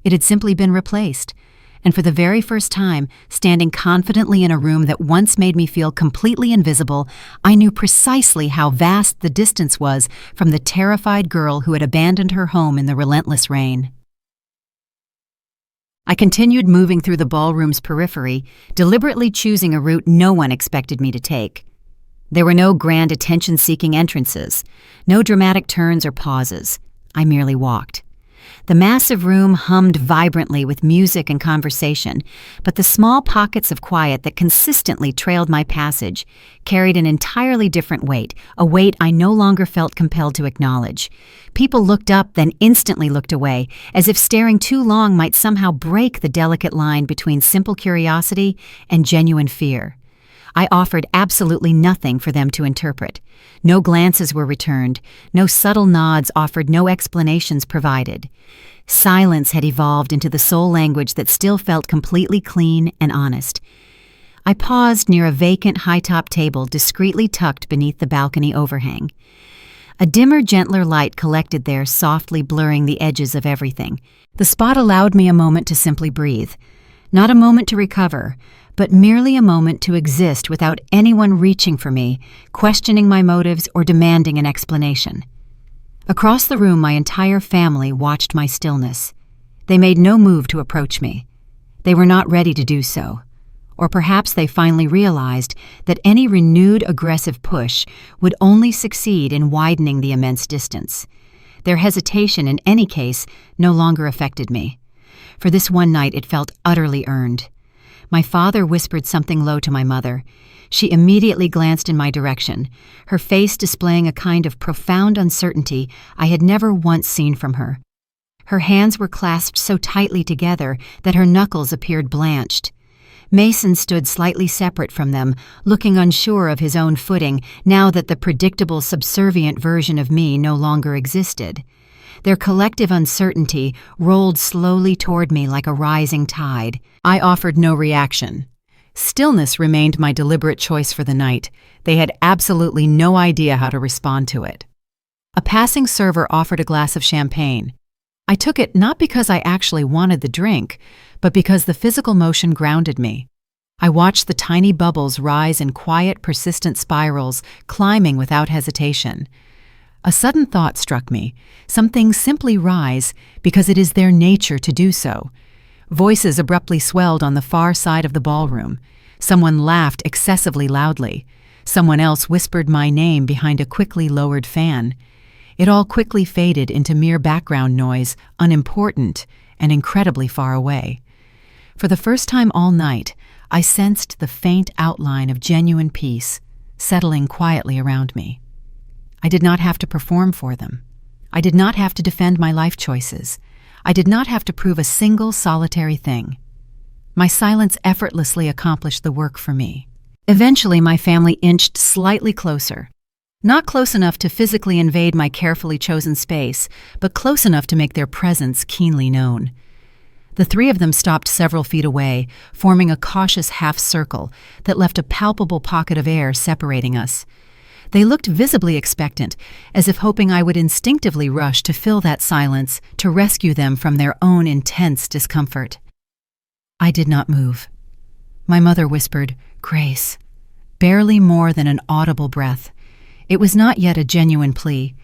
Speaker 1: It had simply been replaced. And for the very first time, standing confidently in a room that once made me feel completely invisible, I knew precisely how vast the distance was from the terrified girl who had abandoned her home in the relentless rain. I continued moving through the ballroom's periphery, deliberately choosing a route no one expected me to take. There were no grand attention-seeking entrances, no dramatic turns or pauses. I merely walked. The massive room hummed vibrantly with music and conversation, but the small pockets of quiet that consistently trailed my passage carried an entirely different weight, a weight I no longer felt compelled to acknowledge. People looked up, then instantly looked away, as if staring too long might somehow break the delicate line between simple curiosity and genuine fear. I offered absolutely nothing for them to interpret. No glances were returned, no subtle nods offered, no explanations provided. Silence had evolved into the sole language that still felt completely clean and honest. I paused near a vacant high-top table discreetly tucked beneath the balcony overhang. A dimmer, gentler light collected there, softly blurring the edges of everything. The spot allowed me a moment to simply breathe. Not a moment to recover, but merely a moment to exist without anyone reaching for me, questioning my motives, or demanding an explanation. Across the room, my entire family watched my stillness. They made no move to approach me. They were not ready to do so. Or perhaps they finally realized that any renewed aggressive push would only succeed in widening the immense distance. Their hesitation, in any case, no longer affected me. For this one night, it felt utterly earned. My father whispered something low to my mother. She immediately glanced in my direction, her face displaying a kind of profound uncertainty I had never once seen from her. Her hands were clasped so tightly together that her knuckles appeared blanched. Mason stood slightly separate from them, looking unsure of his own footing now that the predictable subservient version of me no longer existed. Their collective uncertainty rolled slowly toward me like a rising tide. I offered no reaction. Stillness remained my deliberate choice for the night. They had absolutely no idea how to respond to it. A passing server offered a glass of champagne. I took it not because I actually wanted the drink, but because the physical motion grounded me. I watched the tiny bubbles rise in quiet, persistent spirals, climbing without hesitation. A sudden thought struck me. Some things simply rise because it is their nature to do so. Voices abruptly swelled on the far side of the ballroom. Someone laughed excessively loudly. Someone else whispered my name behind a quickly lowered fan. It all quickly faded into mere background noise, unimportant and incredibly far away. For the first time all night, I sensed the faint outline of genuine peace settling quietly around me. I did not have to perform for them. I did not have to defend my life choices. I did not have to prove a single solitary thing. My silence effortlessly accomplished the work for me. Eventually, my family inched slightly closer. Not close enough to physically invade my carefully chosen space, but close enough to make their presence keenly known. The three of them stopped several feet away, forming a cautious half-circle that left a palpable pocket of air separating us. They looked visibly expectant, as if hoping I would instinctively rush to fill that silence to rescue them from their own intense discomfort. I did not move. My mother whispered, "Grace," barely more than an audible breath. It was not yet a genuine plea.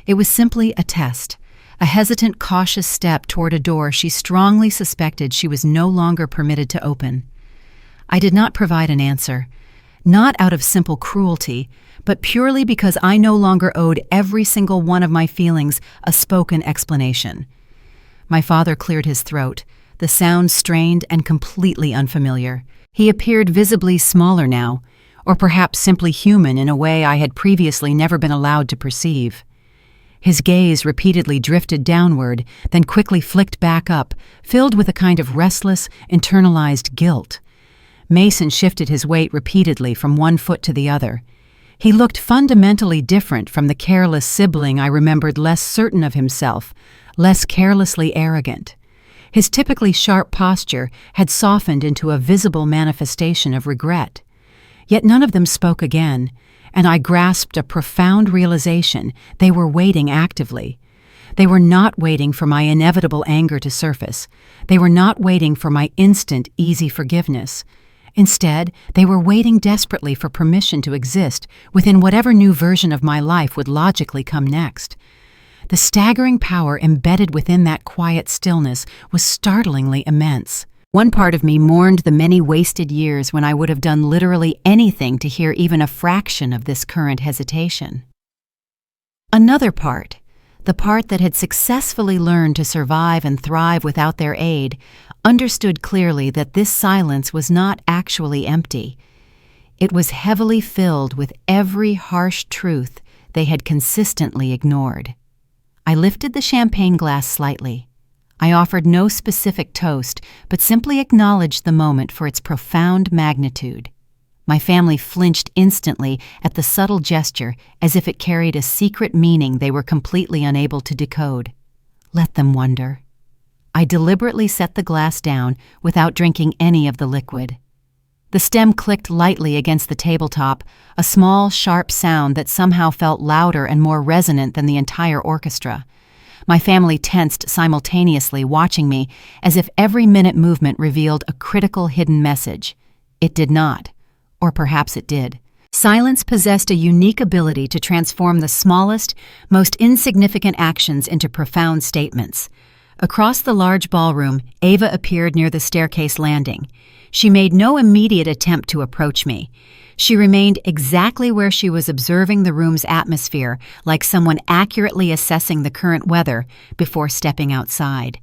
Speaker 1: It was simply a test, a hesitant, cautious step toward a door she strongly suspected she was no longer permitted to open. I did not provide an answer, not out of simple cruelty, but purely because I no longer owed every single one of my feelings a spoken explanation. My father cleared his throat, the sound strained and completely unfamiliar. He appeared visibly smaller now, or perhaps simply human in a way I had previously never been allowed to perceive. His gaze repeatedly drifted downward, then quickly flicked back up, filled with a kind of restless, internalized guilt. Mason shifted his weight repeatedly from one foot to the other. He looked fundamentally different from the careless sibling I remembered, less certain of himself, less carelessly arrogant. His typically sharp posture had softened into a visible manifestation of regret. Yet none of them spoke again, and I grasped a profound realization: they were waiting actively. They were not waiting for my inevitable anger to surface. They were not waiting for my instant, easy forgiveness. Instead, they were waiting desperately for permission to exist within whatever new version of my life would logically come next. The staggering power embedded within that quiet stillness was startlingly immense. One part of me mourned the many wasted years when I would have done literally anything to hear even a fraction of this current hesitation. Another part, the part that had successfully learned to survive and thrive without their aid, understood clearly that this silence was not actually empty. It was heavily filled with every harsh truth they had consistently ignored. I lifted the champagne glass slightly. I offered no specific toast, but simply acknowledged the moment for its profound magnitude. My family flinched instantly at the subtle gesture, as if it carried a secret meaning they were completely unable to decode. Let them wonder. I deliberately set the glass down without drinking any of the liquid. The stem clicked lightly against the tabletop, a small, sharp sound that somehow felt louder and more resonant than the entire orchestra. My family tensed simultaneously, watching me, as if every minute movement revealed a critical hidden message. It did not. Or perhaps it did. Silence possessed a unique ability to transform the smallest, most insignificant actions into profound statements. Across the large ballroom, Ava appeared near the staircase landing. She made no immediate attempt to approach me. She remained exactly where she was, observing the room's atmosphere, like someone accurately assessing the current weather before stepping outside.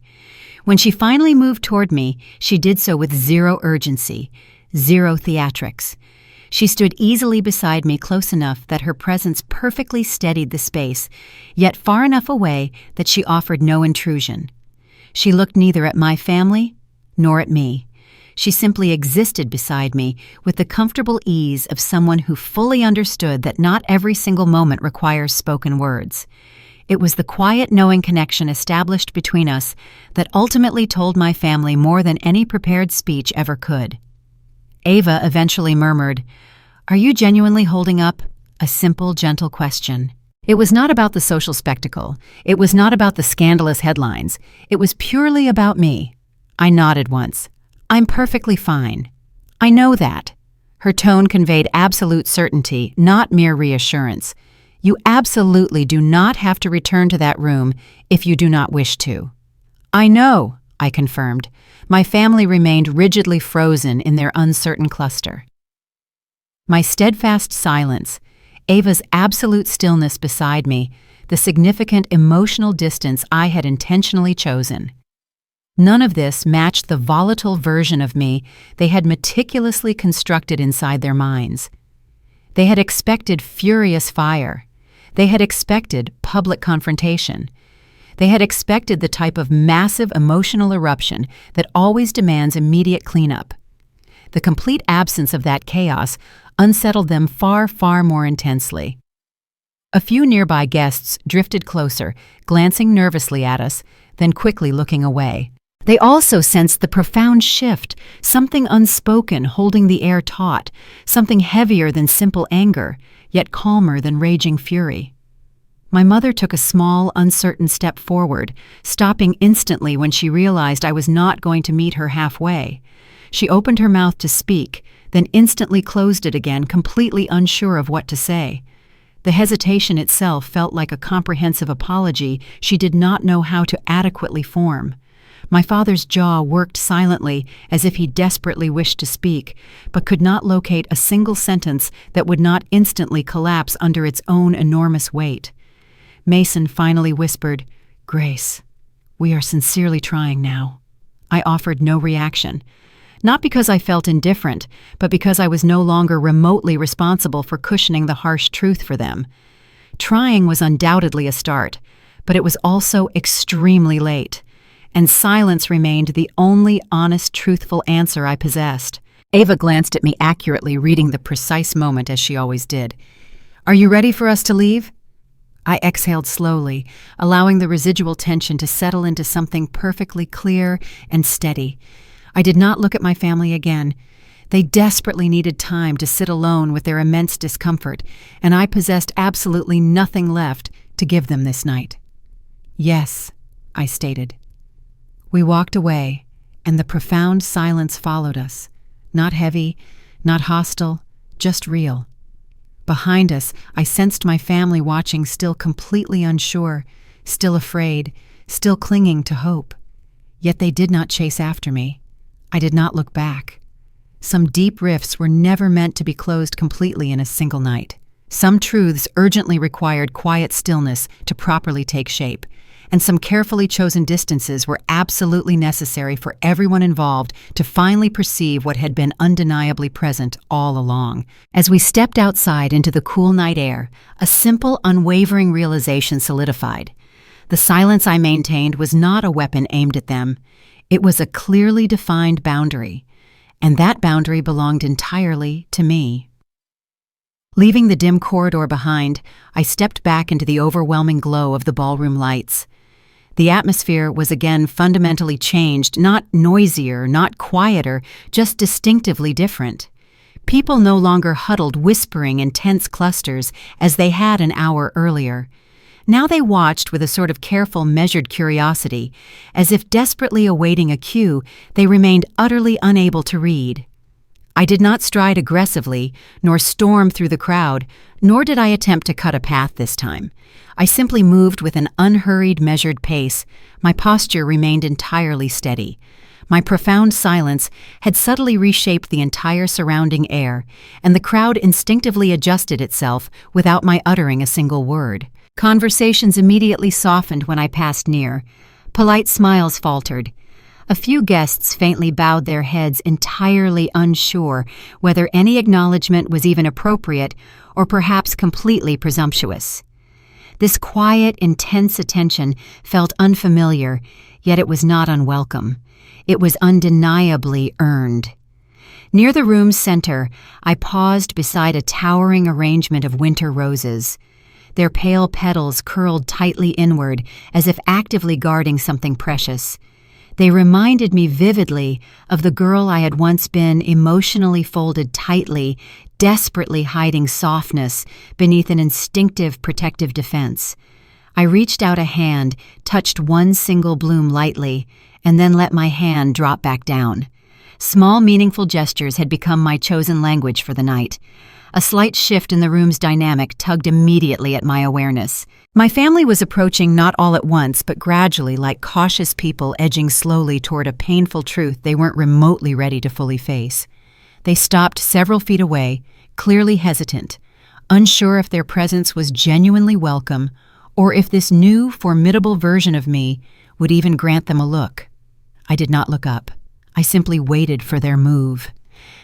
Speaker 1: When she finally moved toward me, she did so with zero urgency, zero theatrics. She stood easily beside me, close enough that her presence perfectly steadied the space, yet far enough away that she offered no intrusion. She looked neither at my family nor at me. She simply existed beside me with the comfortable ease of someone who fully understood that not every single moment requires spoken words. It was the quiet, knowing connection established between us that ultimately told my family more than any prepared speech ever could. Ava eventually murmured, "Are you genuinely holding up?" A simple, gentle question. It was not about the social spectacle. It was not about the scandalous headlines. It was purely about me. I nodded once. "I'm perfectly fine." "I know that." Her tone conveyed absolute certainty, not mere reassurance. "You absolutely do not have to return to that room if you do not wish to." "I know," I confirmed. My family remained rigidly frozen in their uncertain cluster. My steadfast silence, Ava's absolute stillness beside me, the significant emotional distance I had intentionally chosen. None of this matched the volatile version of me they had meticulously constructed inside their minds. They had expected furious fire. They had expected public confrontation. They had expected the type of massive emotional eruption that always demands immediate cleanup. The complete absence of that chaos unsettled them far, far more intensely. A few nearby guests drifted closer, glancing nervously at us, then quickly looking away. They also sensed the profound shift, something unspoken holding the air taut, something heavier than simple anger, yet calmer than raging fury. My mother took a small, uncertain step forward, stopping instantly when she realized I was not going to meet her halfway. She opened her mouth to speak, then instantly closed it again, completely unsure of what to say. The hesitation itself felt like a comprehensive apology she did not know how to adequately form. My father's jaw worked silently, as if he desperately wished to speak, but could not locate a single sentence that would not instantly collapse under its own enormous weight. Mason finally whispered, "Grace, we are sincerely trying now." I offered no reaction. Not because I felt indifferent, but because I was no longer remotely responsible for cushioning the harsh truth for them. Trying was undoubtedly a start, but it was also extremely late, and silence remained the only honest, truthful answer I possessed. Ava glanced at me accurately, reading the precise moment as she always did. "Are you ready for us to leave?" I exhaled slowly, allowing the residual tension to settle into something perfectly clear and steady. I did not look at my family again. They desperately needed time to sit alone with their immense discomfort, and I possessed absolutely nothing left to give them this night. "Yes," I stated. We walked away, and the profound silence followed us. Not heavy, not hostile, just real. Behind us, I sensed my family watching, still completely unsure, still afraid, still clinging to hope. Yet they did not chase after me. I did not look back. Some deep rifts were never meant to be closed completely in a single night. Some truths urgently required quiet stillness to properly take shape, and some carefully chosen distances were absolutely necessary for everyone involved to finally perceive what had been undeniably present all along. As we stepped outside into the cool night air, a simple, unwavering realization solidified. The silence I maintained was not a weapon aimed at them. It was a clearly defined boundary, and that boundary belonged entirely to me. Leaving the dim corridor behind, I stepped back into the overwhelming glow of the ballroom lights. The atmosphere was again fundamentally changed, not noisier, not quieter, just distinctively different. People no longer huddled whispering in tense clusters as they had an hour earlier. Now they watched with a sort of careful, measured curiosity, as if desperately awaiting a cue they remained utterly unable to read. I did not stride aggressively, nor storm through the crowd, nor did I attempt to cut a path this time. I simply moved with an unhurried, measured pace. My posture remained entirely steady. My profound silence had subtly reshaped the entire surrounding air, and the crowd instinctively adjusted itself without my uttering a single word. Conversations immediately softened when I passed near. Polite smiles faltered. A few guests faintly bowed their heads, entirely unsure whether any acknowledgement was even appropriate or perhaps completely presumptuous. This quiet, intense attention felt unfamiliar, yet it was not unwelcome. It was undeniably earned. Near the room's center, I paused beside a towering arrangement of winter roses. Their pale petals curled tightly inward, as if actively guarding something precious. They reminded me vividly of the girl I had once been, emotionally folded tightly, desperately hiding softness beneath an instinctive protective defense. I reached out a hand, touched one single bloom lightly, and then let my hand drop back down. Small, meaningful gestures had become my chosen language for the night. A slight shift in the room's dynamic tugged immediately at my awareness. My family was approaching not all at once, but gradually, like cautious people edging slowly toward a painful truth they weren't remotely ready to fully face. They stopped several feet away, clearly hesitant, unsure if their presence was genuinely welcome or if this new, formidable version of me would even grant them a look. I did not look up. I simply waited for their move.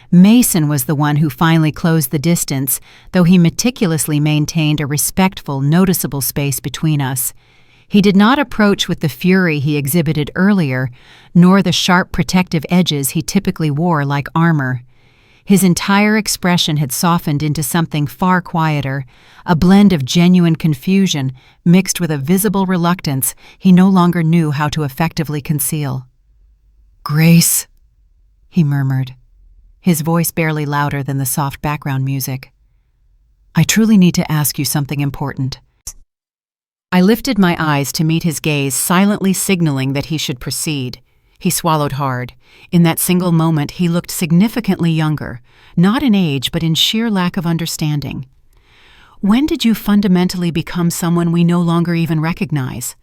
Speaker 1: Mason was the one who finally closed the distance, though he meticulously maintained a respectful, noticeable space between us. He did not approach with the fury he exhibited earlier, nor the sharp protective edges he typically wore like armor. His entire expression had softened into something far quieter, a blend of genuine confusion mixed with a visible reluctance he no longer knew how to effectively conceal. "Grace," he murmured, his voice barely louder than the soft background music. "I truly need to ask you something important." I lifted my eyes to meet his gaze, silently signaling that he should proceed. He swallowed hard. In that single moment, he looked significantly younger, not in age, but in sheer lack of understanding. "When did you fundamentally become someone we no longer even recognize?"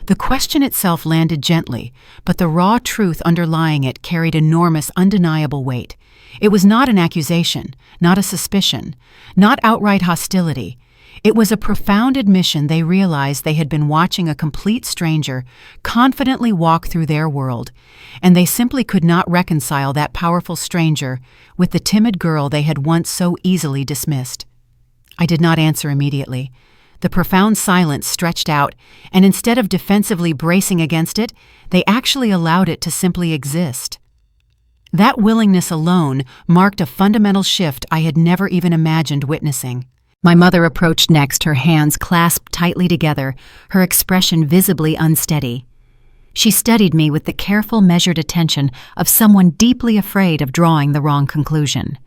Speaker 1: The question itself landed gently, but the raw truth underlying it carried enormous, undeniable weight. It was not an accusation, not a suspicion, not outright hostility. It was a profound admission they realized they had been watching a complete stranger confidently walk through their world, and they simply could not reconcile that powerful stranger with the timid girl they had once so easily dismissed. I did not answer immediately. The profound silence stretched out, and instead of defensively bracing against it, they actually allowed it to simply exist. That willingness alone marked a fundamental shift I had never even imagined witnessing. My mother approached next, her hands clasped tightly together, her expression visibly unsteady. She studied me with the careful, measured attention of someone deeply afraid of drawing the wrong conclusion.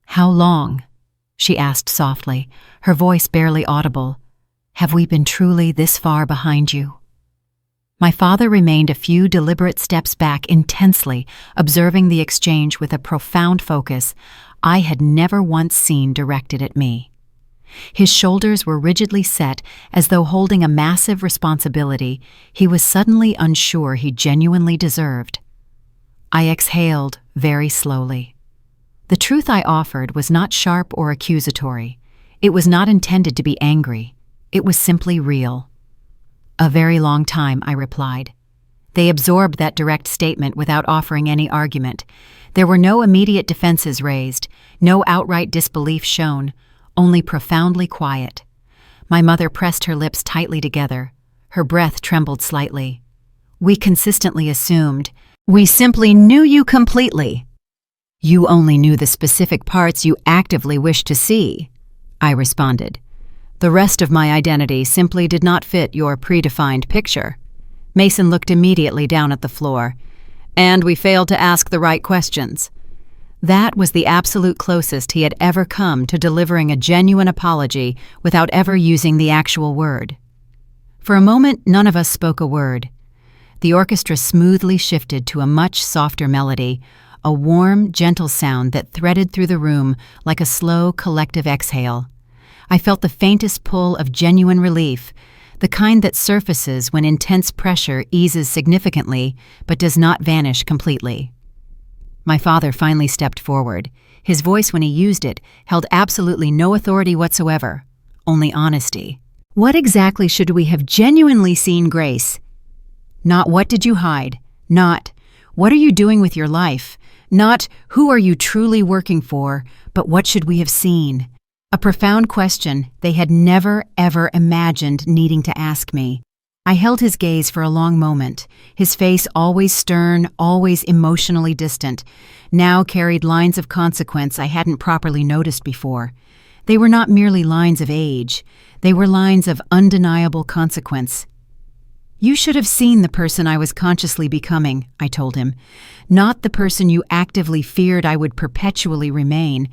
Speaker 1: "How long?" she asked softly, her voice barely audible. "Have we been truly this far behind you?" My father remained a few deliberate steps back, intensely observing the exchange with a profound focus I had never once seen directed at me. His shoulders were rigidly set, as though holding a massive responsibility he was suddenly unsure he genuinely deserved. I exhaled very slowly. The truth I offered was not sharp or accusatory. It was not intended to be angry. It was simply real. "A very long time," I replied. They absorbed that direct statement without offering any argument. There were no immediate defenses raised, no outright disbelief shown, only profoundly quiet. My mother pressed her lips tightly together. Her breath trembled slightly. "We consistently assumed. We simply knew you completely." "You only knew the specific parts you actively wished to see," I responded. "The rest of my identity simply did not fit your predefined picture." Mason looked immediately down at the floor. "And we failed to ask the right questions." That was the absolute closest he had ever come to delivering a genuine apology without ever using the actual word. For a moment, none of us spoke a word. The orchestra smoothly shifted to a much softer melody, a warm, gentle sound that threaded through the room like a slow, collective exhale. I felt the faintest pull of genuine relief, the kind that surfaces when intense pressure eases significantly but does not vanish completely. My father finally stepped forward. His voice, when he used it, held absolutely no authority whatsoever, only honesty. "What exactly should we have genuinely seen, Grace? Not what did you hide, not what are you doing with your life, not who are you truly working for, but what should we have seen?" A profound question they had never, ever imagined needing to ask me. I held his gaze for a long moment. His face, always stern, always emotionally distant, now carried lines of consequence I hadn't properly noticed before. They were not merely lines of age. They were lines of undeniable consequence. "You should have seen the person I was consciously becoming," I told him, "not the person you actively feared I would perpetually remain."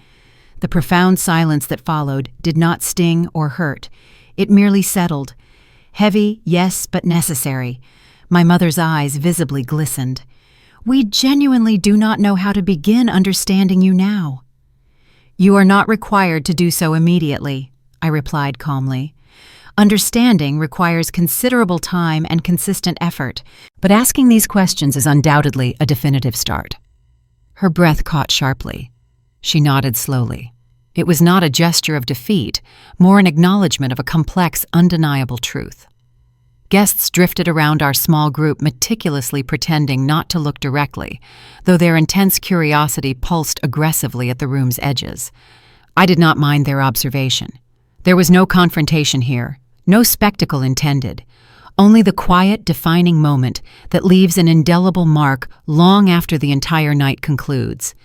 Speaker 1: The profound silence that followed did not sting or hurt. It merely settled. Heavy, yes, but necessary. My mother's eyes visibly glistened. "We genuinely do not know how to begin understanding you now." "You are not required to do so immediately," I replied calmly. "Understanding requires considerable time and consistent effort, but asking these questions is undoubtedly a definitive start." Her breath caught sharply. She nodded slowly. It was not a gesture of defeat, more an acknowledgement of a complex, undeniable truth. Guests drifted around our small group, meticulously pretending not to look directly, though their intense curiosity pulsed aggressively at the room's edges. I did not mind their observation. There was no confrontation here, no spectacle intended, only the quiet, defining moment that leaves an indelible mark long after the entire night concludes.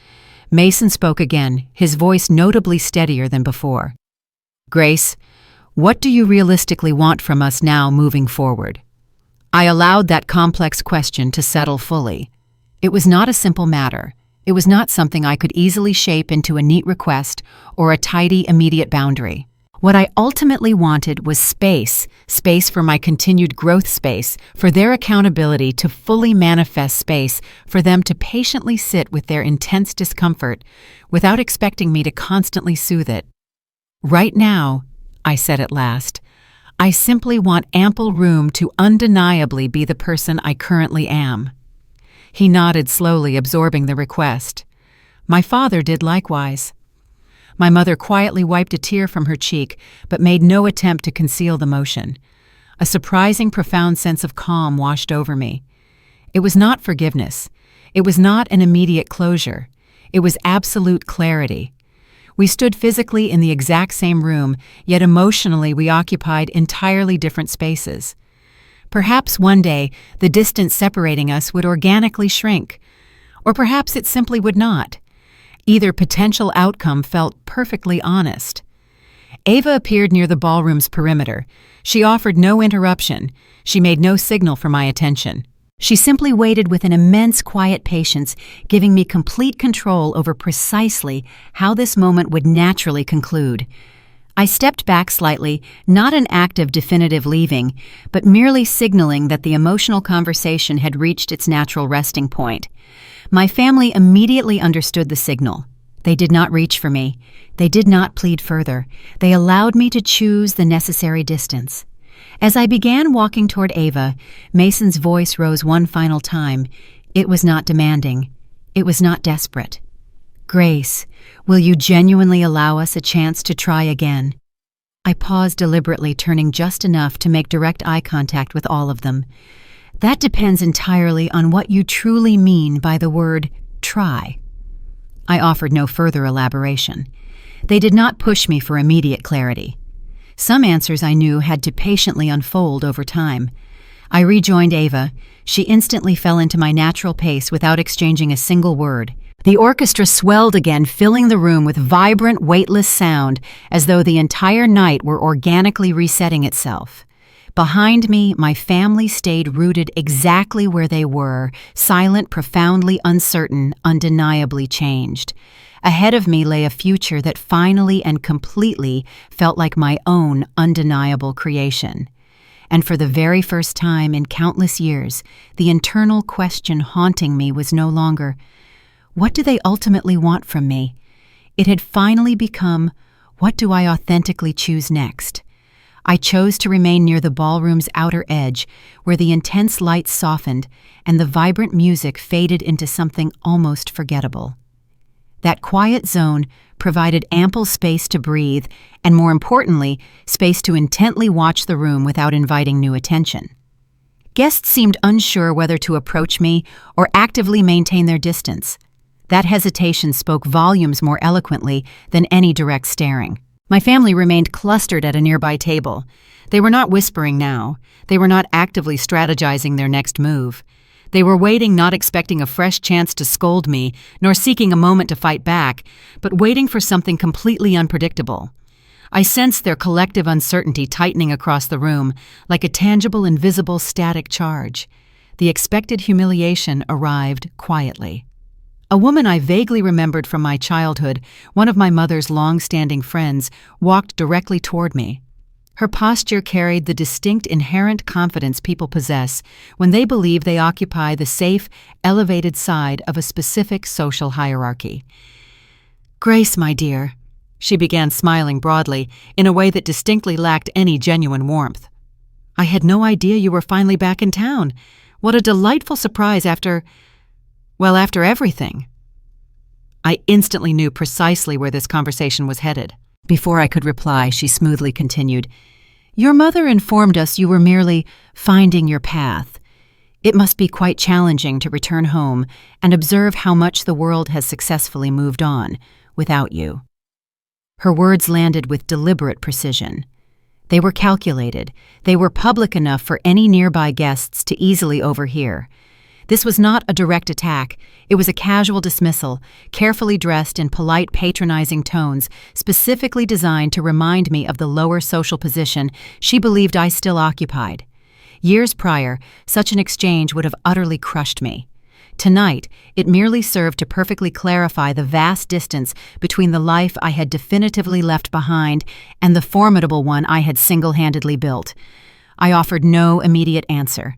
Speaker 1: Mason spoke again, his voice notably steadier than before. "Grace, what do you realistically want from us now moving forward?" I allowed that complex question to settle fully. It was not a simple matter. It was not something I could easily shape into a neat request or a tidy, immediate boundary. What I ultimately wanted was space for my continued growth, space for their accountability to fully manifest, space for them to patiently sit with their intense discomfort without expecting me to constantly soothe it. "Right now," I said at last, "I simply want ample room to undeniably be the person I currently am." He nodded slowly, absorbing the request. My father did likewise. My mother quietly wiped a tear from her cheek, but made no attempt to conceal the motion. A surprising, profound sense of calm washed over me. It was not forgiveness. It was not an immediate closure. It was absolute clarity. We stood physically in the exact same room, yet emotionally we occupied entirely different spaces. Perhaps one day the distance separating us would organically shrink, or perhaps it simply would not. Either potential outcome felt perfectly honest. Ava appeared near the ballroom's perimeter. She offered no interruption. She made no signal for my attention. She simply waited with an immense quiet patience, giving me complete control over precisely how this moment would naturally conclude. I stepped back slightly, not an act of definitive leaving, but merely signaling that the emotional conversation had reached its natural resting point. My family immediately understood the signal. They did not reach for me. They did not plead further. They allowed me to choose the necessary distance. As I began walking toward Ava, Mason's voice rose one final time. It was not demanding. It was not desperate. "Grace, will you genuinely allow us a chance to try again?" I paused deliberately, turning just enough to make direct eye contact with all of them. "That depends entirely on what you truly mean by the word try." I offered no further elaboration. They did not push me for immediate clarity. Some answers I knew had to patiently unfold over time. I rejoined Ava. She instantly fell into my natural pace without exchanging a single word. The orchestra swelled again, filling the room with vibrant, weightless sound, as though the entire night were organically resetting itself. Behind me, my family stayed rooted exactly where they were, silent, profoundly uncertain, undeniably changed. Ahead of me lay a future that finally and completely felt like my own undeniable creation. And for the very first time in countless years, the internal question haunting me was no longer, what do they ultimately want from me? It had finally become, what do I authentically choose next? I chose to remain near the ballroom's outer edge, where the intense lights softened and the vibrant music faded into something almost forgettable. That quiet zone provided ample space to breathe and, more importantly, space to intently watch the room without inviting new attention. Guests seemed unsure whether to approach me or actively maintain their distance. That hesitation spoke volumes more eloquently than any direct staring. My family remained clustered at a nearby table. They were not whispering now. They were not actively strategizing their next move. They were waiting, not expecting a fresh chance to scold me, nor seeking a moment to fight back, but waiting for something completely unpredictable. I sensed their collective uncertainty tightening across the room, like a tangible, invisible, static charge. The expected humiliation arrived quietly. A woman I vaguely remembered from my childhood, one of my mother's long-standing friends, walked directly toward me. Her posture carried the distinct inherent confidence people possess when they believe they occupy the safe, elevated side of a specific social hierarchy. "Grace, my dear," she began, smiling broadly, in a way that distinctly lacked any genuine warmth. "I had no idea you were finally back in town. What a delightful surprise after everything." I instantly knew precisely where this conversation was headed. Before I could reply, she smoothly continued, "Your mother informed us you were merely finding your path. It must be quite challenging to return home and observe how much the world has successfully moved on without you." Her words landed with deliberate precision. They were calculated. They were public enough for any nearby guests to easily overhear. This was not a direct attack. It was a casual dismissal, carefully dressed in polite, patronizing tones, specifically designed to remind me of the lower social position she believed I still occupied. Years prior, such an exchange would have utterly crushed me. Tonight, it merely served to perfectly clarify the vast distance between the life I had definitively left behind and the formidable one I had single-handedly built. I offered no immediate answer.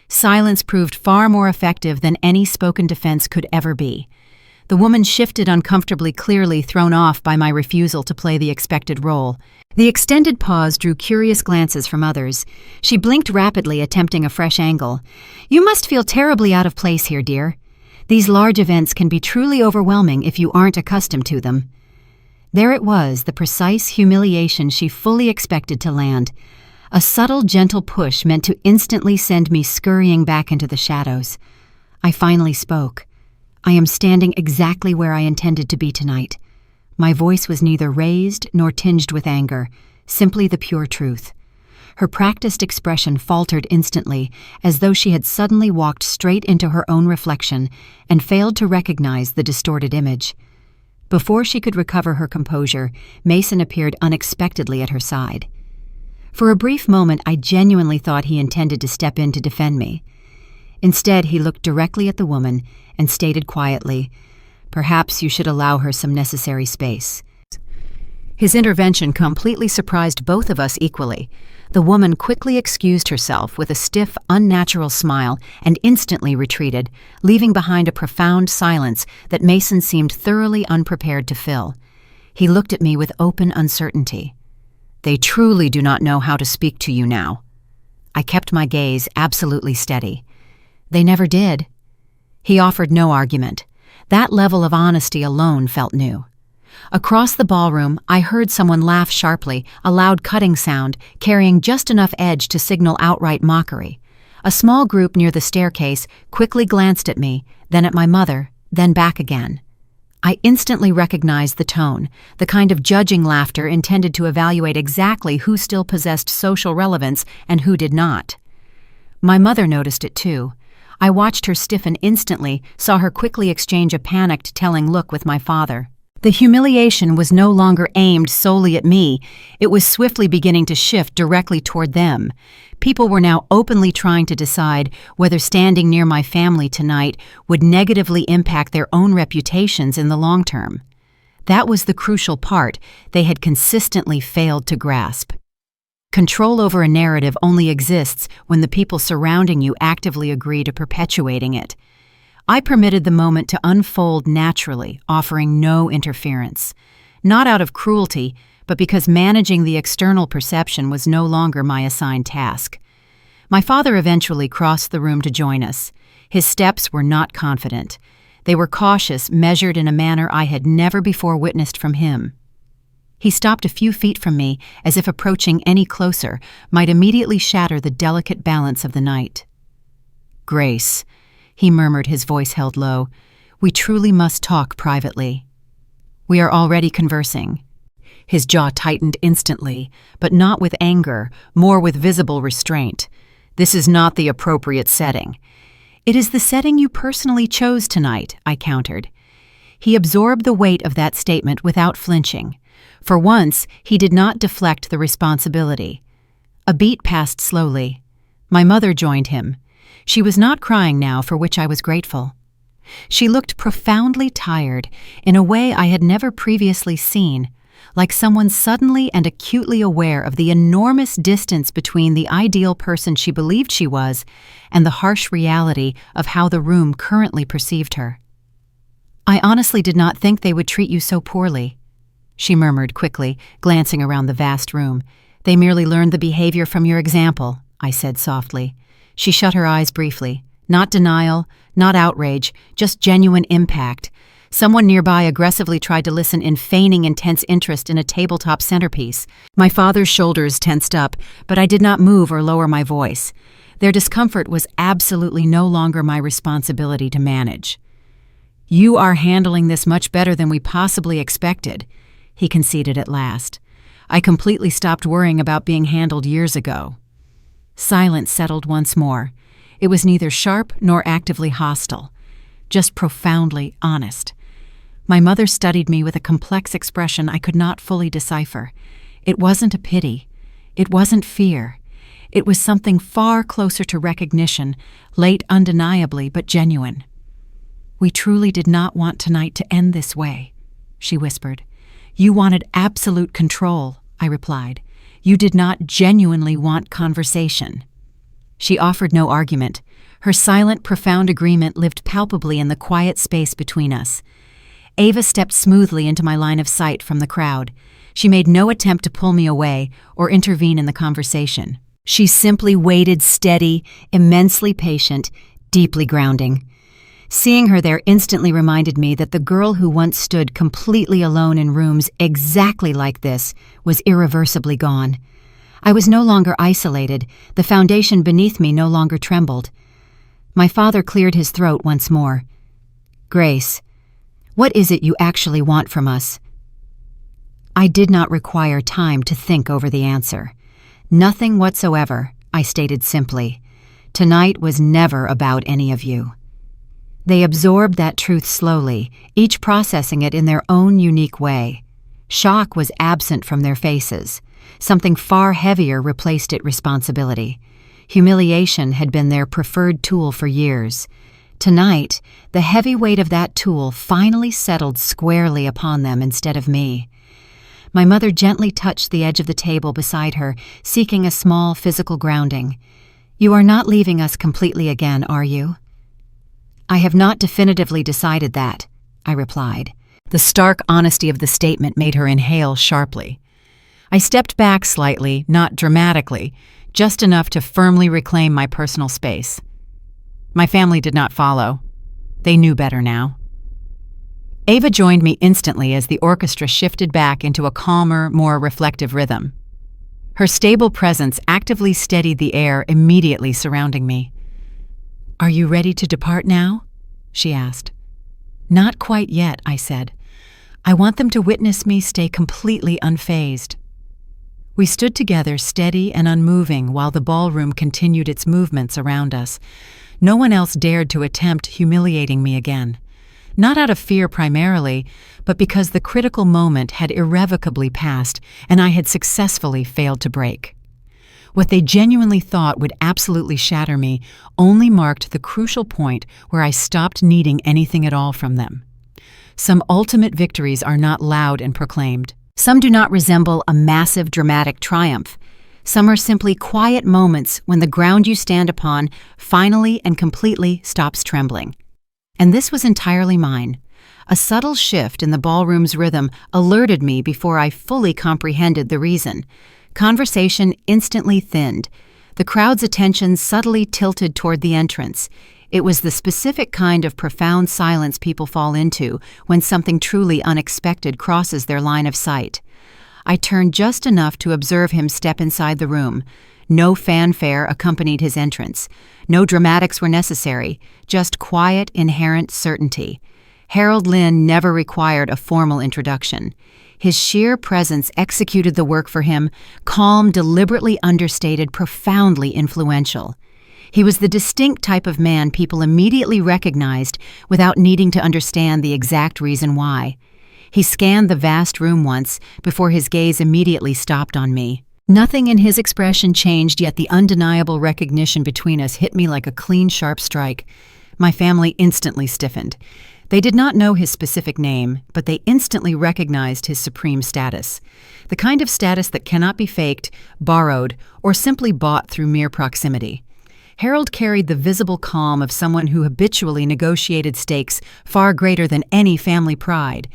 Speaker 1: Silence proved far more effective than any spoken defense could ever be. The woman shifted uncomfortably, clearly thrown off by my refusal to play the expected role. The extended pause drew curious glances from others. She blinked rapidly, attempting a fresh angle. "You must feel terribly out of place here, dear. These large events can be truly overwhelming if you aren't accustomed to them." There it was, the precise humiliation she fully expected to land. A subtle, gentle push meant to instantly send me scurrying back into the shadows. I finally spoke. "I am standing exactly where I intended to be tonight." My voice was neither raised nor tinged with anger, simply the pure truth. Her practiced expression faltered instantly, as though she had suddenly walked straight into her own reflection and failed to recognize the distorted image. Before she could recover her composure, Mason appeared unexpectedly at her side. For a brief moment, I genuinely thought he intended to step in to defend me. Instead, he looked directly at the woman and stated quietly, "Perhaps you should allow her some necessary space." His intervention completely surprised both of us equally. The woman quickly excused herself with a stiff, unnatural smile and instantly retreated, leaving behind a profound silence that Mason seemed thoroughly unprepared to fill. He looked at me with open uncertainty. "They truly do not know how to speak to you now." I kept my gaze absolutely steady. "They never did." He offered no argument. That level of honesty alone felt new. Across the ballroom, I heard someone laugh sharply, a loud cutting sound, carrying just enough edge to signal outright mockery. A small group near the staircase quickly glanced at me, then at my mother, then back again. I instantly recognized the tone, the kind of judging laughter intended to evaluate exactly who still possessed social relevance and who did not. My mother noticed it too. I watched her stiffen instantly, saw her quickly exchange a panicked, telling look with my father. The humiliation was no longer aimed solely at me. It was swiftly beginning to shift directly toward them. People were now openly trying to decide whether standing near my family tonight would negatively impact their own reputations in the long term. That was the crucial part they had consistently failed to grasp. Control over a narrative only exists when the people surrounding you actively agree to perpetuating it. I permitted the moment to unfold naturally, offering no interference. Not out of cruelty, but because managing the external perception was no longer my assigned task. My father eventually crossed the room to join us. His steps were not confident. They were cautious, measured in a manner I had never before witnessed from him. He stopped a few feet from me, as if approaching any closer might immediately shatter the delicate balance of the night. "Grace," he murmured, his voice held low, "we truly must talk privately." "We are already conversing." His jaw tightened instantly, but not with anger, more with visible restraint. "This is not the appropriate setting." "It is the setting you personally chose tonight," I countered. He absorbed the weight of that statement without flinching. For once, he did not deflect the responsibility. A beat passed slowly. My mother joined him. She was not crying now, for which I was grateful. She looked profoundly tired, in a way I had never previously seen, like someone suddenly and acutely aware of the enormous distance between the ideal person she believed she was and the harsh reality of how the room currently perceived her. "I honestly did not think they would treat you so poorly," she murmured quickly, glancing around the vast room. "They merely learned the behavior from your example," I said softly. She shut her eyes briefly. Not denial, not outrage, just genuine impact. Someone nearby aggressively tried to listen in feigning intense interest in a tabletop centerpiece. My father's shoulders tensed up, but I did not move or lower my voice. Their discomfort was absolutely no longer my responsibility to manage. "You are handling this much better than we possibly expected," he conceded at last. "I completely stopped worrying about being handled years ago." Silence settled once more. It was neither sharp nor actively hostile, just profoundly honest. My mother studied me with a complex expression I could not fully decipher. It wasn't a pity. It wasn't fear. It was something far closer to recognition, late undeniably but genuine. "We truly did not want tonight to end this way," she whispered. "You wanted absolute control," I replied. "You did not genuinely want conversation." She offered no argument. Her silent, profound agreement lived palpably in the quiet space between us. Ava stepped smoothly into my line of sight from the crowd. She made no attempt to pull me away or intervene in the conversation. She simply waited steady, immensely patient, deeply grounding. Seeing her there instantly reminded me that the girl who once stood completely alone in rooms exactly like this was irreversibly gone. I was no longer isolated. The foundation beneath me no longer trembled. My father cleared his throat once more. "Grace, what is it you actually want from us?" I did not require time to think over the answer. "Nothing whatsoever," I stated simply. "Tonight was never about any of you." They absorbed that truth slowly, each processing it in their own unique way. Shock was absent from their faces. Something far heavier replaced it: responsibility. Humiliation had been their preferred tool for years. Tonight, the heavy weight of that tool finally settled squarely upon them instead of me. My mother gently touched the edge of the table beside her, seeking a small physical grounding. "You are not leaving us completely again, are you?" "I have not definitively decided that," I replied. The stark honesty of the statement made her inhale sharply. I stepped back slightly, not dramatically, just enough to firmly reclaim my personal space. My family did not follow. They knew better now. Ava joined me instantly as the orchestra shifted back into a calmer, more reflective rhythm. Her stable presence actively steadied the air immediately surrounding me. "Are you ready to depart now?" she asked. "Not quite yet," I said. "I want them to witness me stay completely unfazed." We stood together, steady and unmoving, while the ballroom continued its movements around us. No one else dared to attempt humiliating me again. Not out of fear primarily, but because the critical moment had irrevocably passed and I had successfully failed to break. What they genuinely thought would absolutely shatter me only marked the crucial point where I stopped needing anything at all from them. Some ultimate victories are not loud and proclaimed. Some do not resemble a massive dramatic triumph. Some are simply quiet moments when the ground you stand upon finally and completely stops trembling. And this was entirely mine. A subtle shift in the ballroom's rhythm alerted me before I fully comprehended the reason. Conversation instantly thinned. The crowd's attention subtly tilted toward the entrance. It was the specific kind of profound silence people fall into when something truly unexpected crosses their line of sight. I turned just enough to observe him step inside the room. No fanfare accompanied his entrance. No dramatics were necessary, just quiet, inherent certainty. Harold Lynn never required a formal introduction. His sheer presence executed the work for him, calm, deliberately understated, profoundly influential. He was the distinct type of man people immediately recognized without needing to understand the exact reason why. He scanned the vast room once before his gaze immediately stopped on me. Nothing in his expression changed, yet the undeniable recognition between us hit me like a clean, sharp strike. My family instantly stiffened. They did not know his specific name, but they instantly recognized his supreme status. The kind of status that cannot be faked, borrowed, or simply bought through mere proximity. Harold carried the visible calm of someone who habitually negotiated stakes far greater than any family pride.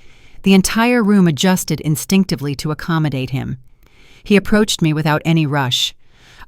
Speaker 1: The entire room adjusted instinctively to accommodate him. He approached me without any rush.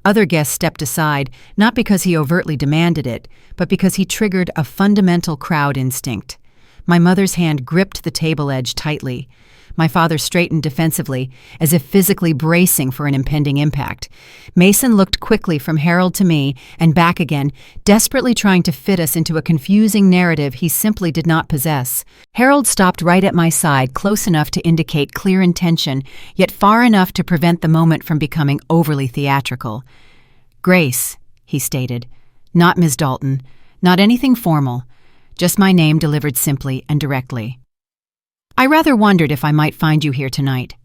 Speaker 1: Other guests stepped aside, not because he overtly demanded it, but because he triggered a fundamental crowd instinct. My mother's hand gripped the table edge tightly. My father straightened defensively, as if physically bracing for an impending impact. Mason looked quickly from Harold to me and back again, desperately trying to fit us into a confusing narrative he simply did not possess. Harold stopped right at my side, close enough to indicate clear intention, yet far enough to prevent the moment from becoming overly theatrical. "Grace," he stated. "Not Ms. Dalton. Not anything formal. Just my name delivered simply and directly. I rather wondered if I might find you here tonight."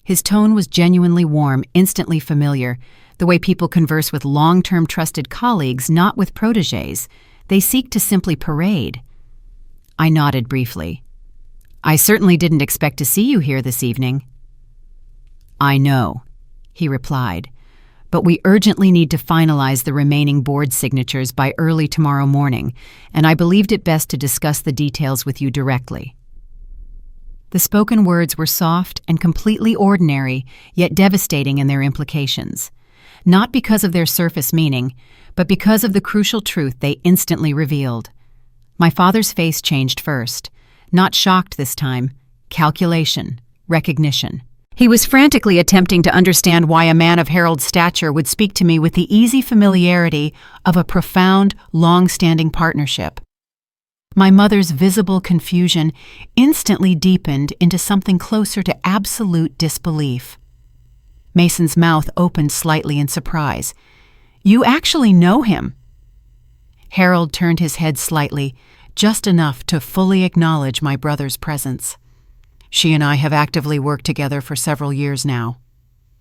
Speaker 1: His tone was genuinely warm, instantly familiar, the way people converse with long-term trusted colleagues, not with protégés. They seek to simply parade. I nodded briefly. "I certainly didn't expect to see you here this evening." "I know," he replied, "but we urgently need to finalize the remaining board signatures by early tomorrow morning, and I believed it best to discuss the details with you directly." The spoken words were soft and completely ordinary, yet devastating in their implications. Not because of their surface meaning, but because of the crucial truth they instantly revealed. My father's face changed first. Not shocked this time. Calculation. Recognition. He was frantically attempting to understand why a man of Harold's stature would speak to me with the easy familiarity of a profound, long-standing partnership. My mother's visible confusion instantly deepened into something closer to absolute disbelief. Mason's mouth opened slightly in surprise. "You actually know him?" Harold turned his head slightly, just enough to fully acknowledge my brother's presence. "She and I have actively worked together for several years now."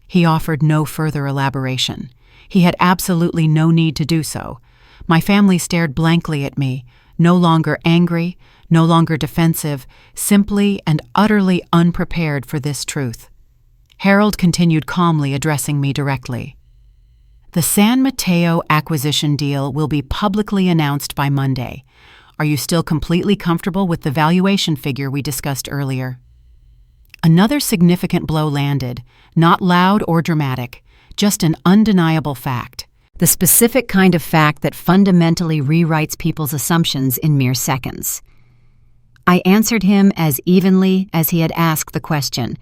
Speaker 1: He offered no further elaboration. He had absolutely no need to do so. My family stared blankly at me, no longer angry, no longer defensive, simply and utterly unprepared for this truth. Harold continued calmly, addressing me directly. The San Mateo acquisition deal will be publicly announced by Monday. Are you still completely comfortable with the valuation figure we discussed earlier? Another significant blow landed, not loud or dramatic, just an undeniable fact. The specific kind of fact that fundamentally rewrites people's assumptions in mere seconds. I answered him as evenly as he had asked the question.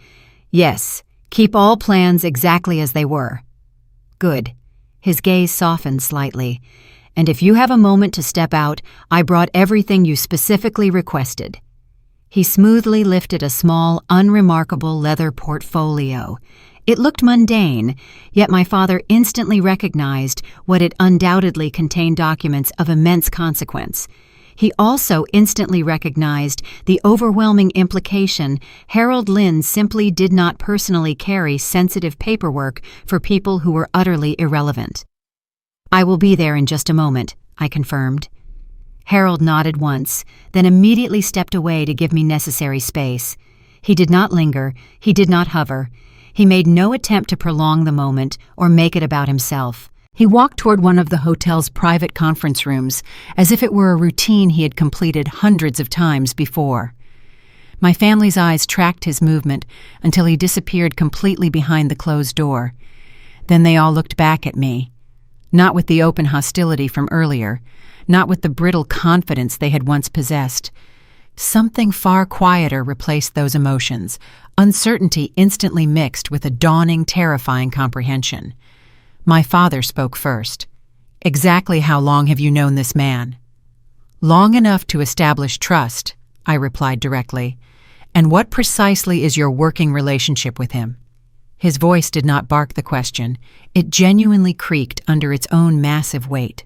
Speaker 1: Yes, keep all plans exactly as they were. Good. His gaze softened slightly. And if you have a moment to step out, I brought everything you specifically requested. He smoothly lifted a small, unremarkable leather portfolio. It looked mundane, yet my father instantly recognized what it undoubtedly contained documents of immense consequence. He also instantly recognized the overwhelming implication Harold Lynn simply did not personally carry sensitive paperwork for people who were utterly irrelevant. I will be there in just a moment, I confirmed. Harold nodded once, then immediately stepped away to give me necessary space. He did not linger, he did not hover. He made no attempt to prolong the moment or make it about himself. He walked toward one of the hotel's private conference rooms, as if it were a routine he had completed hundreds of times before. My family's eyes tracked his movement until he disappeared completely behind the closed door. Then they all looked back at me. Not with the open hostility from earlier, not with the brittle confidence they had once possessed. Something far quieter replaced those emotions, uncertainty instantly mixed with a dawning, terrifying comprehension. My father spoke first. Exactly how long have you known this man? Long enough to establish trust, I replied directly. And what precisely is your working relationship with him? His voice did not bark the question. It genuinely creaked under its own massive weight.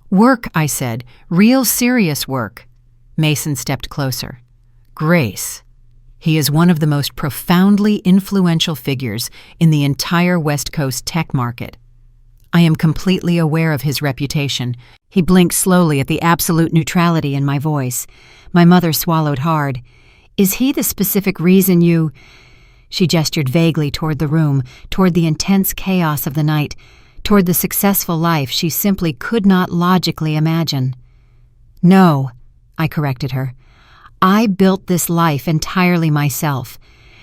Speaker 1: Work, I said. Real serious work. Mason stepped closer. Grace. He is one of the most profoundly influential figures in the entire West Coast tech market. I am completely aware of his reputation. He blinked slowly at the absolute neutrality in my voice. My mother swallowed hard. Is he the specific reason you... She gestured vaguely toward the room, toward the intense chaos of the night, toward the successful life she simply could not logically imagine. No, I corrected her. I built this life entirely myself.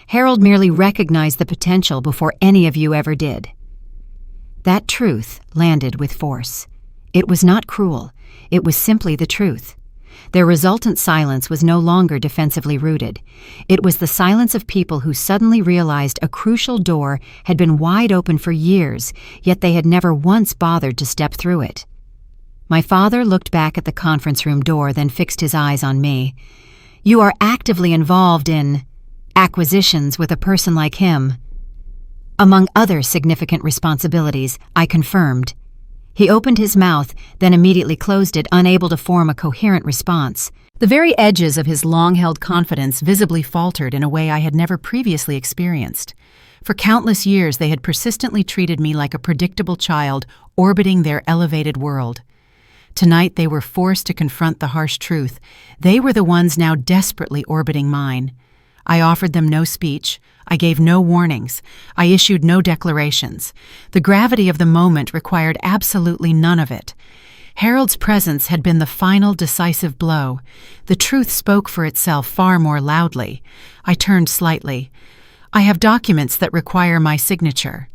Speaker 1: Harold merely recognized the potential before any of you ever did. That truth landed with force. It was not cruel. It was simply the truth. Their resultant silence was no longer defensively rooted. It was the silence of people who suddenly realized a crucial door had been wide open for years, yet they had never once bothered to step through it. My father looked back at the conference room door, then fixed his eyes on me. You are actively involved in acquisitions with a person like him. Among other significant responsibilities, I confirmed. He opened his mouth, then immediately closed it, unable to form a coherent response. The very edges of his long-held confidence visibly faltered in a way I had never previously experienced. For countless years, they had persistently treated me like a predictable child orbiting their elevated world. Tonight, they were forced to confront the harsh truth. They were the ones now desperately orbiting mine. I offered them no speech. I gave no warnings. I issued no declarations. The gravity of the moment required absolutely none of it. Harold's presence had been the final decisive blow. The truth spoke for itself far more loudly. I turned slightly. I have documents that require my signature.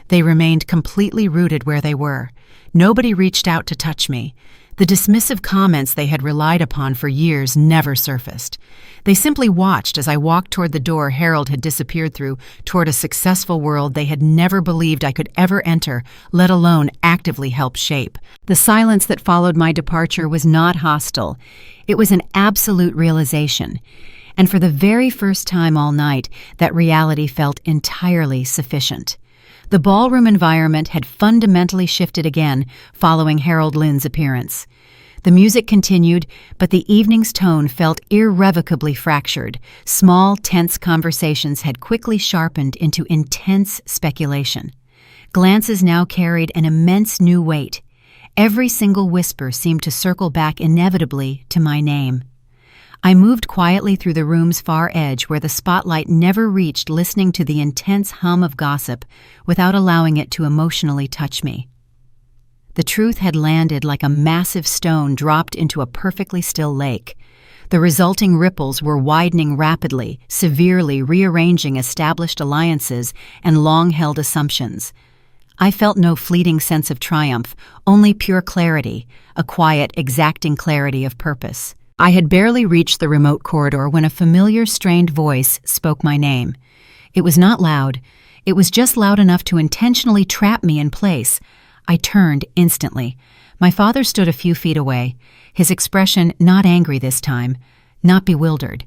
Speaker 1: They remained completely rooted where they were. Nobody reached out to touch me. The dismissive comments they had relied upon for years never surfaced. They simply watched as I walked toward the door Harold had disappeared through, toward a successful world they had never believed I could ever enter, let alone actively help shape. The silence that followed my departure was not hostile. It was an absolute realization. And for the very first time all night, that reality felt entirely sufficient. The ballroom environment had fundamentally shifted again following Harold Lynn's appearance. The music continued, but the evening's tone felt irrevocably fractured. Small, tense conversations had quickly sharpened into intense speculation. Glances now carried an immense new weight. Every single whisper seemed to circle back inevitably to my name. I moved quietly through the room's far edge where the spotlight never reached, listening to the intense hum of gossip without allowing it to emotionally touch me. The truth had landed like a massive stone dropped into a perfectly still lake. The resulting ripples were widening rapidly, severely rearranging established alliances and long-held assumptions. I felt no fleeting sense of triumph, only pure clarity, a quiet, exacting clarity of purpose. I had barely reached the remote corridor when a familiar, strained voice spoke my name. It was not loud. It was just loud enough to intentionally trap me in place. I turned instantly. My father stood a few feet away, his expression not angry this time, not bewildered.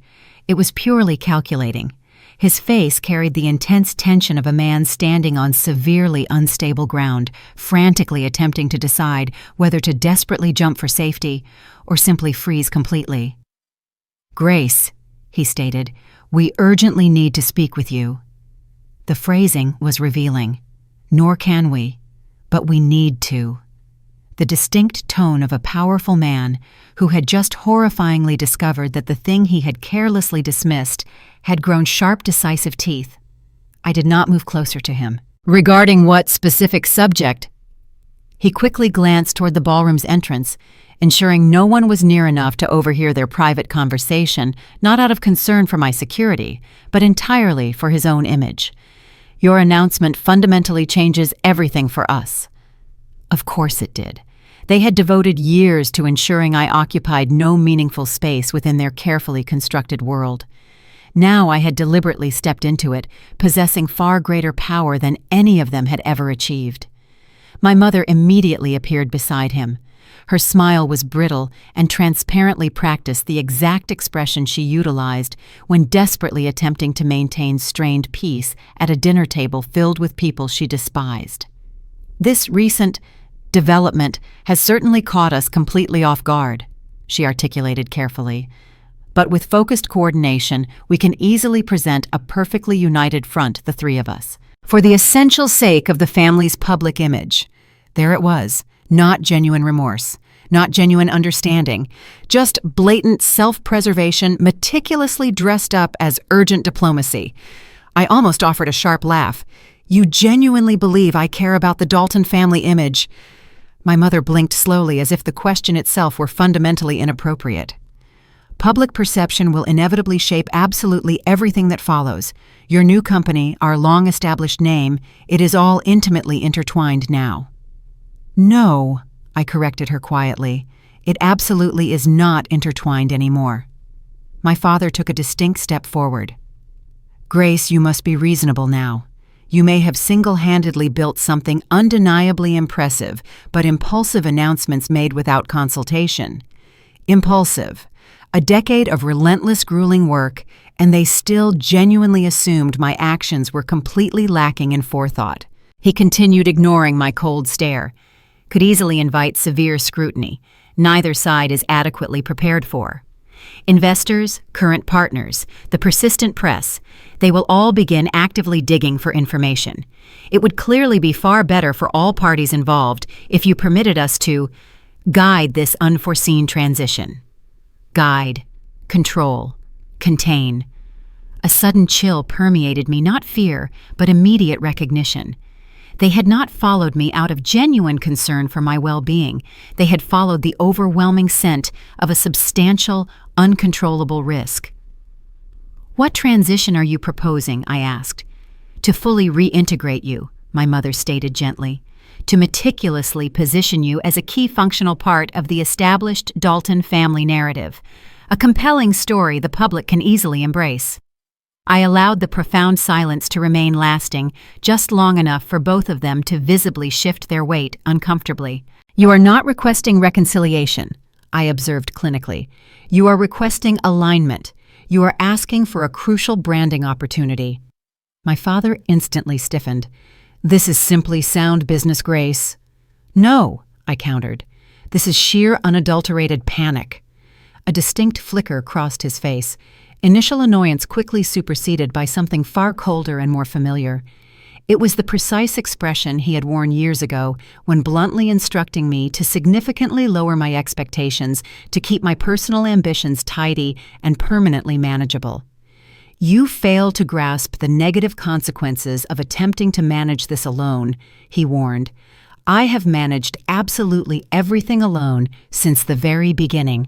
Speaker 1: It was purely calculating. His face carried the intense tension of a man standing on severely unstable ground, frantically attempting to decide whether to desperately jump for safety or simply freeze completely. "Grace," he stated, "we urgently need to speak with you." The phrasing was revealing. Nor can we, but we need to. The distinct tone of a powerful man who had just horrifyingly discovered that the thing he had carelessly dismissed had grown sharp, decisive teeth. I did not move closer to him. "Regarding what specific subject?" He quickly glanced toward the ballroom's entrance, ensuring no one was near enough to overhear their private conversation, not out of concern for my security, but entirely for his own image. "Your announcement fundamentally changes everything for us." Of course it did. They had devoted years to ensuring I occupied no meaningful space within their carefully constructed world. Now I had deliberately stepped into it, possessing far greater power than any of them had ever achieved. My mother immediately appeared beside him. Her smile was brittle and transparently practiced the exact expression she utilized when desperately attempting to maintain strained peace at a dinner table filled with people she despised. "This recent development has certainly caught us completely off guard," she articulated carefully. "But with focused coordination, we can easily present a perfectly united front, the three of us, for the essential sake of the family's public image." There it was, not genuine remorse, not genuine understanding, just blatant self-preservation meticulously dressed up as urgent diplomacy. I almost offered a sharp laugh. "You genuinely believe I care about the Dalton family image?" My mother blinked slowly as if the question itself were fundamentally inappropriate. "Public perception will inevitably shape absolutely everything that follows. Your new company, our long-established name, it is all intimately intertwined now." "No," I corrected her quietly. "It absolutely is not intertwined anymore." My father took a distinct step forward. "Grace, you must be reasonable now. You may have single-handedly built something undeniably impressive, but impulsive announcements made without consultation. Impulsive. A decade of relentless, grueling work, and they still genuinely assumed my actions were completely lacking in forethought." He continued, ignoring my cold stare. "Could easily invite severe scrutiny. Neither side is adequately prepared for. Investors, current partners, the persistent press, they will all begin actively digging for information. It would clearly be far better for all parties involved if you permitted us to guide this unforeseen transition." Guide, control, contain. A sudden chill permeated me, not fear, but immediate recognition. They had not followed me out of genuine concern for my well-being. They had followed the overwhelming scent of a substantial, uncontrollable risk. "What transition are you proposing?" I asked. "To fully reintegrate you," my mother stated gently. "To meticulously position you as a key functional part of the established Dalton family narrative. A compelling story the public can easily embrace." I allowed the profound silence to remain lasting, just long enough for both of them to visibly shift their weight uncomfortably. "You are not requesting reconciliation," I observed clinically. "You are requesting alignment. You are asking for a crucial branding opportunity." My father instantly stiffened. "This is simply sound business, Grace." "No," I countered. "This is sheer unadulterated panic." A distinct flicker crossed his face. Initial annoyance quickly superseded by something far colder and more familiar. It was the precise expression he had worn years ago when bluntly instructing me to significantly lower my expectations to keep my personal ambitions tidy and permanently manageable. "You fail to grasp the negative consequences of attempting to manage this alone," he warned. "I have managed absolutely everything alone since the very beginning."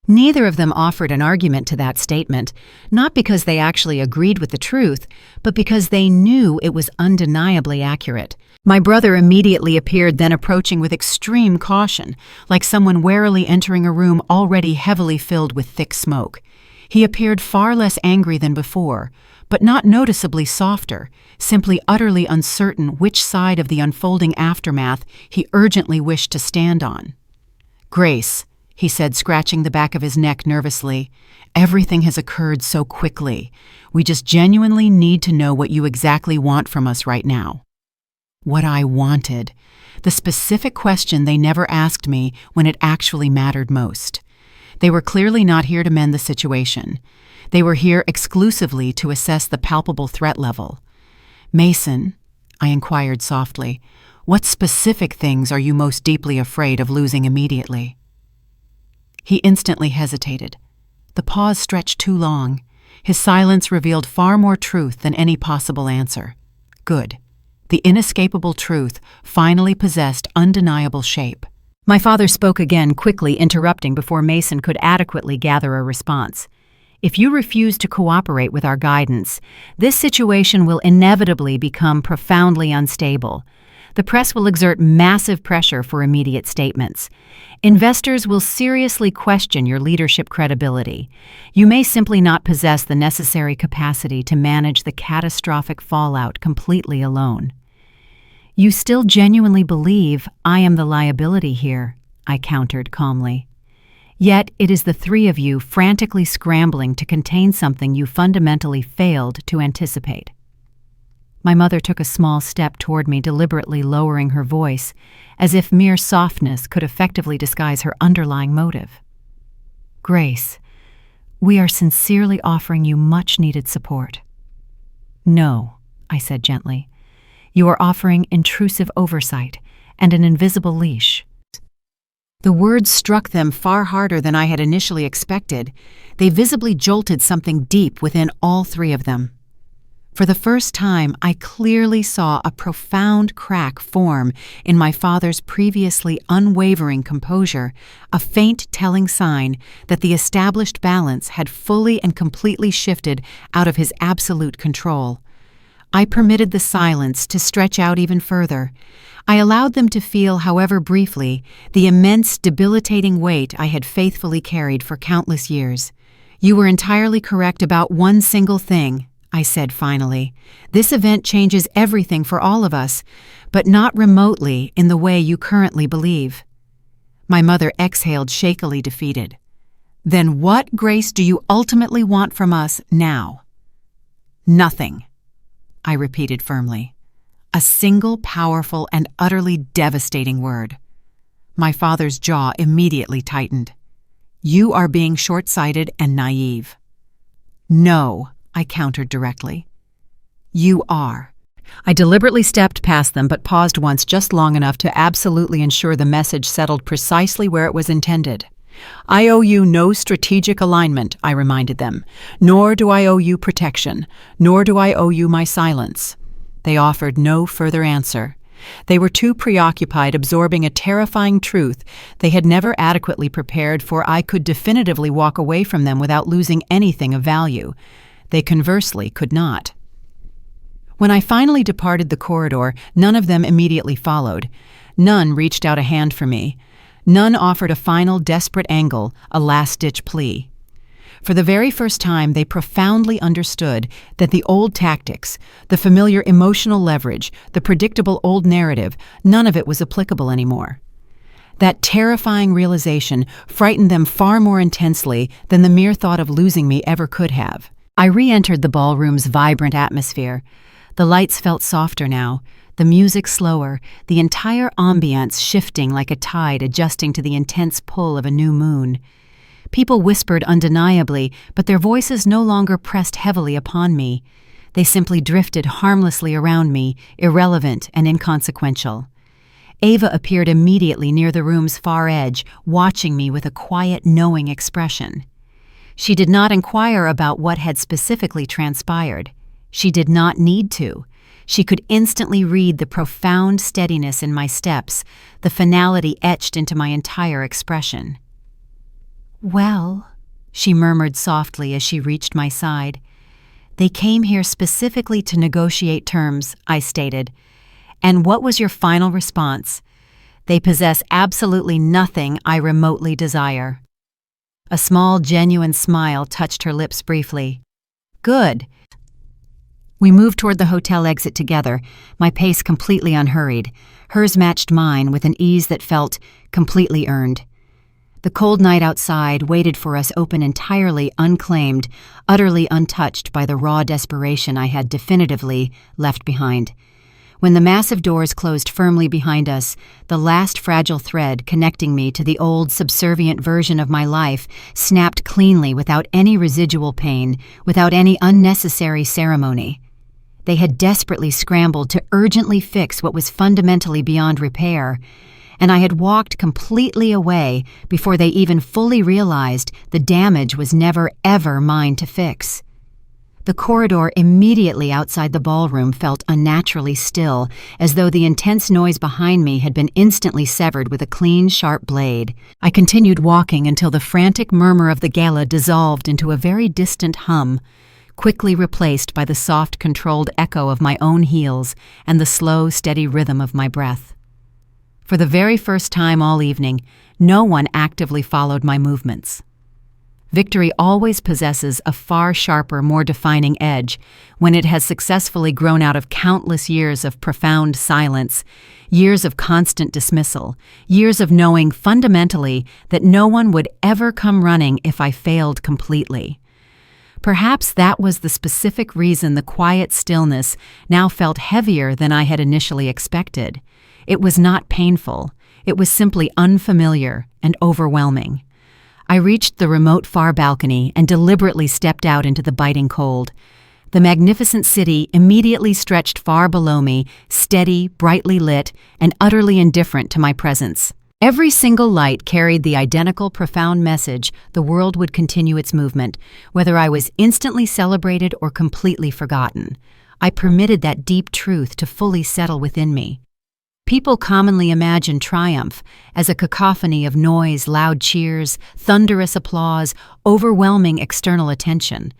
Speaker 1: Neither of them offered an argument to that statement, not because they actually agreed with the truth, but because they knew it was undeniably accurate. My brother immediately appeared, then approaching with extreme caution, like someone warily entering a room already heavily filled with thick smoke. He appeared far less angry than before, but not noticeably softer, simply utterly uncertain which side of the unfolding aftermath he urgently wished to stand on. "Grace," he said, scratching the back of his neck nervously, "everything has occurred so quickly. We just genuinely need to know what you exactly want from us right now." What I wanted. The specific question they never asked me when it actually mattered most. They were clearly not here to mend the situation. They were here exclusively to assess the palpable threat level. "Mason," I inquired softly, "what specific things are you most deeply afraid of losing immediately?" He instantly hesitated. The pause stretched too long. His silence revealed far more truth than any possible answer. Good. The inescapable truth finally possessed undeniable shape. My father spoke again, quickly interrupting before Mason could adequately gather a response. "If you refuse to cooperate with our guidance, this situation will inevitably become profoundly unstable. The press will exert massive pressure for immediate statements. Investors will seriously question your leadership credibility. You may simply not possess the necessary capacity to manage the catastrophic fallout completely alone." "You still genuinely believe I am the liability here," I countered calmly. "Yet it is the three of you frantically scrambling to contain something you fundamentally failed to anticipate." My mother took a small step toward me, deliberately lowering her voice, as if mere softness could effectively disguise her underlying motive. "Grace, we are sincerely offering you much-needed support." "No," I said gently. "You are offering intrusive oversight and an invisible leash." The words struck them far harder than I had initially expected. They visibly jolted something deep within all three of them. For the first time, I clearly saw a profound crack form in my father's previously unwavering composure, a faint telling sign that the established balance had fully and completely shifted out of his absolute control. I permitted the silence to stretch out even further. I allowed them to feel, however briefly, the immense, debilitating weight I had faithfully carried for countless years. "You were entirely correct about one single thing," I said finally. "This event changes everything for all of us, but not remotely in the way you currently believe." My mother exhaled, shakily defeated. "Then what, Grace, do you ultimately want from us now?" "Nothing," I repeated firmly. A single, powerful, and utterly devastating word. My father's jaw immediately tightened. "You are being short-sighted and naive." "No," I countered directly. "You are." I deliberately stepped past them, but paused once, just long enough to absolutely ensure the message settled precisely where it was intended. "I owe you no strategic alignment," I reminded them. "Nor do I owe you protection. Nor do I owe you my silence." They offered no further answer. They were too preoccupied absorbing a terrifying truth they had never adequately prepared for. I could definitively walk away from them without losing anything of value. They conversely could not. When I finally departed the corridor, none of them immediately followed. None reached out a hand for me. None offered a final, desperate angle, a last-ditch plea. For the very first time, they profoundly understood that the old tactics, the familiar emotional leverage, the predictable old narrative, none of it was applicable anymore. That terrifying realization frightened them far more intensely than the mere thought of losing me ever could have. I re-entered the ballroom's vibrant atmosphere. The lights felt softer now, the music slower, the entire ambience shifting like a tide adjusting to the intense pull of a new moon. People whispered undeniably, but their voices no longer pressed heavily upon me. They simply drifted harmlessly around me, irrelevant and inconsequential. Ava appeared immediately near the room's far edge, watching me with a quiet, knowing expression. She did not inquire about what had specifically transpired. She did not need to. She could instantly read the profound steadiness in my steps, the finality etched into my entire expression. "Well," she murmured softly as she reached my side. "They came here specifically to negotiate terms," I stated. "And what was your final response?" "They possess absolutely nothing I remotely desire." A small, genuine smile touched her lips briefly. "Good." We moved toward the hotel exit together, my pace completely unhurried. Hers matched mine with an ease that felt completely earned. The cold night outside waited for us open entirely unclaimed, utterly untouched by the raw desperation I had definitively left behind. When the massive doors closed firmly behind us, the last fragile thread connecting me to the old subservient version of my life snapped cleanly without any residual pain, without any unnecessary ceremony. They had desperately scrambled to urgently fix what was fundamentally beyond repair, and I had walked completely away before they even fully realized the damage was never ever mine to fix. The corridor immediately outside the ballroom felt unnaturally still, as though the intense noise behind me had been instantly severed with a clean, sharp blade. I continued walking until the frantic murmur of the gala dissolved into a very distant hum, quickly replaced by the soft, controlled echo of my own heels and the slow, steady rhythm of my breath. For the very first time all evening, no one actively followed my movements. Victory always possesses a far sharper, more defining edge when it has successfully grown out of countless years of profound silence, years of constant dismissal, years of knowing fundamentally that no one would ever come running if I failed completely. Perhaps that was the specific reason the quiet stillness now felt heavier than I had initially expected. It was not painful. It was simply unfamiliar and overwhelming. I reached the remote far balcony and deliberately stepped out into the biting cold. The magnificent city immediately stretched far below me, steady, brightly lit, and utterly indifferent to my presence. Every single light carried the identical profound message the world would continue its movement, whether I was instantly celebrated or completely forgotten. I permitted that deep truth to fully settle within me. People commonly imagine triumph as a cacophony of noise, loud cheers, thunderous applause, overwhelming external attention.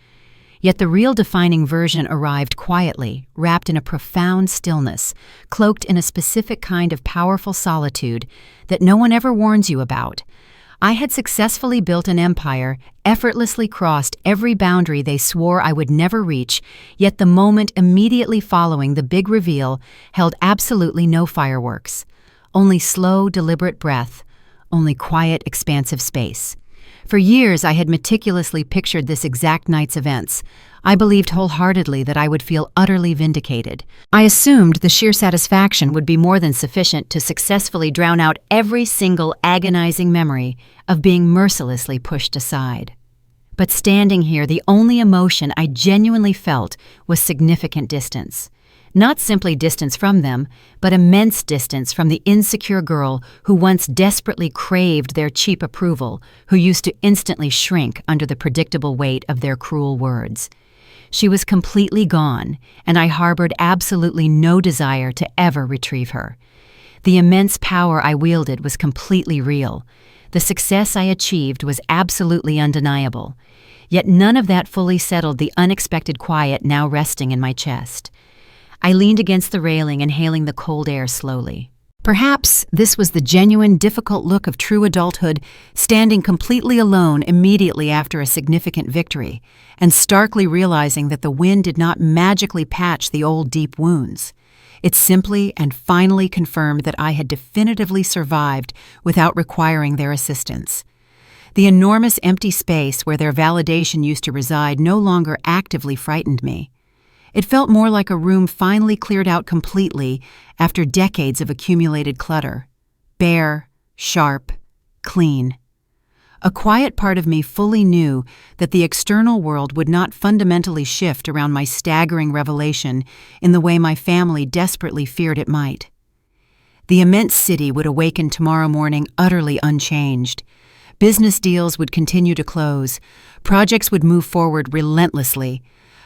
Speaker 1: Yet the real defining version arrived quietly, wrapped in a profound stillness, cloaked in a specific kind of powerful solitude that no one ever warns you about. I had successfully built an empire, effortlessly crossed every boundary they swore I would never reach, yet the moment immediately following the big reveal held absolutely no fireworks. Only slow, deliberate breath, only quiet, expansive space. For years I had meticulously pictured this exact night's events. I believed wholeheartedly that I would feel utterly vindicated. I assumed the sheer satisfaction would be more than sufficient to successfully drown out every single agonizing memory of being mercilessly pushed aside. But standing here, the only emotion I genuinely felt was significant distance. Not simply distance from them, but immense distance from the insecure girl who once desperately craved their cheap approval, who used to instantly shrink under the predictable weight of their cruel words. She was completely gone, and I harbored absolutely no desire to ever retrieve her. The immense power I wielded was completely real. The success I achieved was absolutely undeniable. Yet none of that fully settled the unexpected quiet now resting in my chest. I leaned against the railing, inhaling the cold air slowly. Perhaps this was the genuine, difficult look of true adulthood, standing completely alone immediately after a significant victory, and starkly realizing that the wind did not magically patch the old deep wounds. It simply and finally confirmed that I had definitively survived without requiring their assistance. The enormous empty space where their validation used to reside no longer actively frightened me. It felt more like a room finally cleared out completely after decades of accumulated clutter. Bare, sharp, clean. A quiet part of me fully knew that the external world would not fundamentally shift around my staggering revelation in the way my family desperately feared it might. The immense city would awaken tomorrow morning utterly unchanged. Business deals would continue to close. Projects would move forward relentlessly.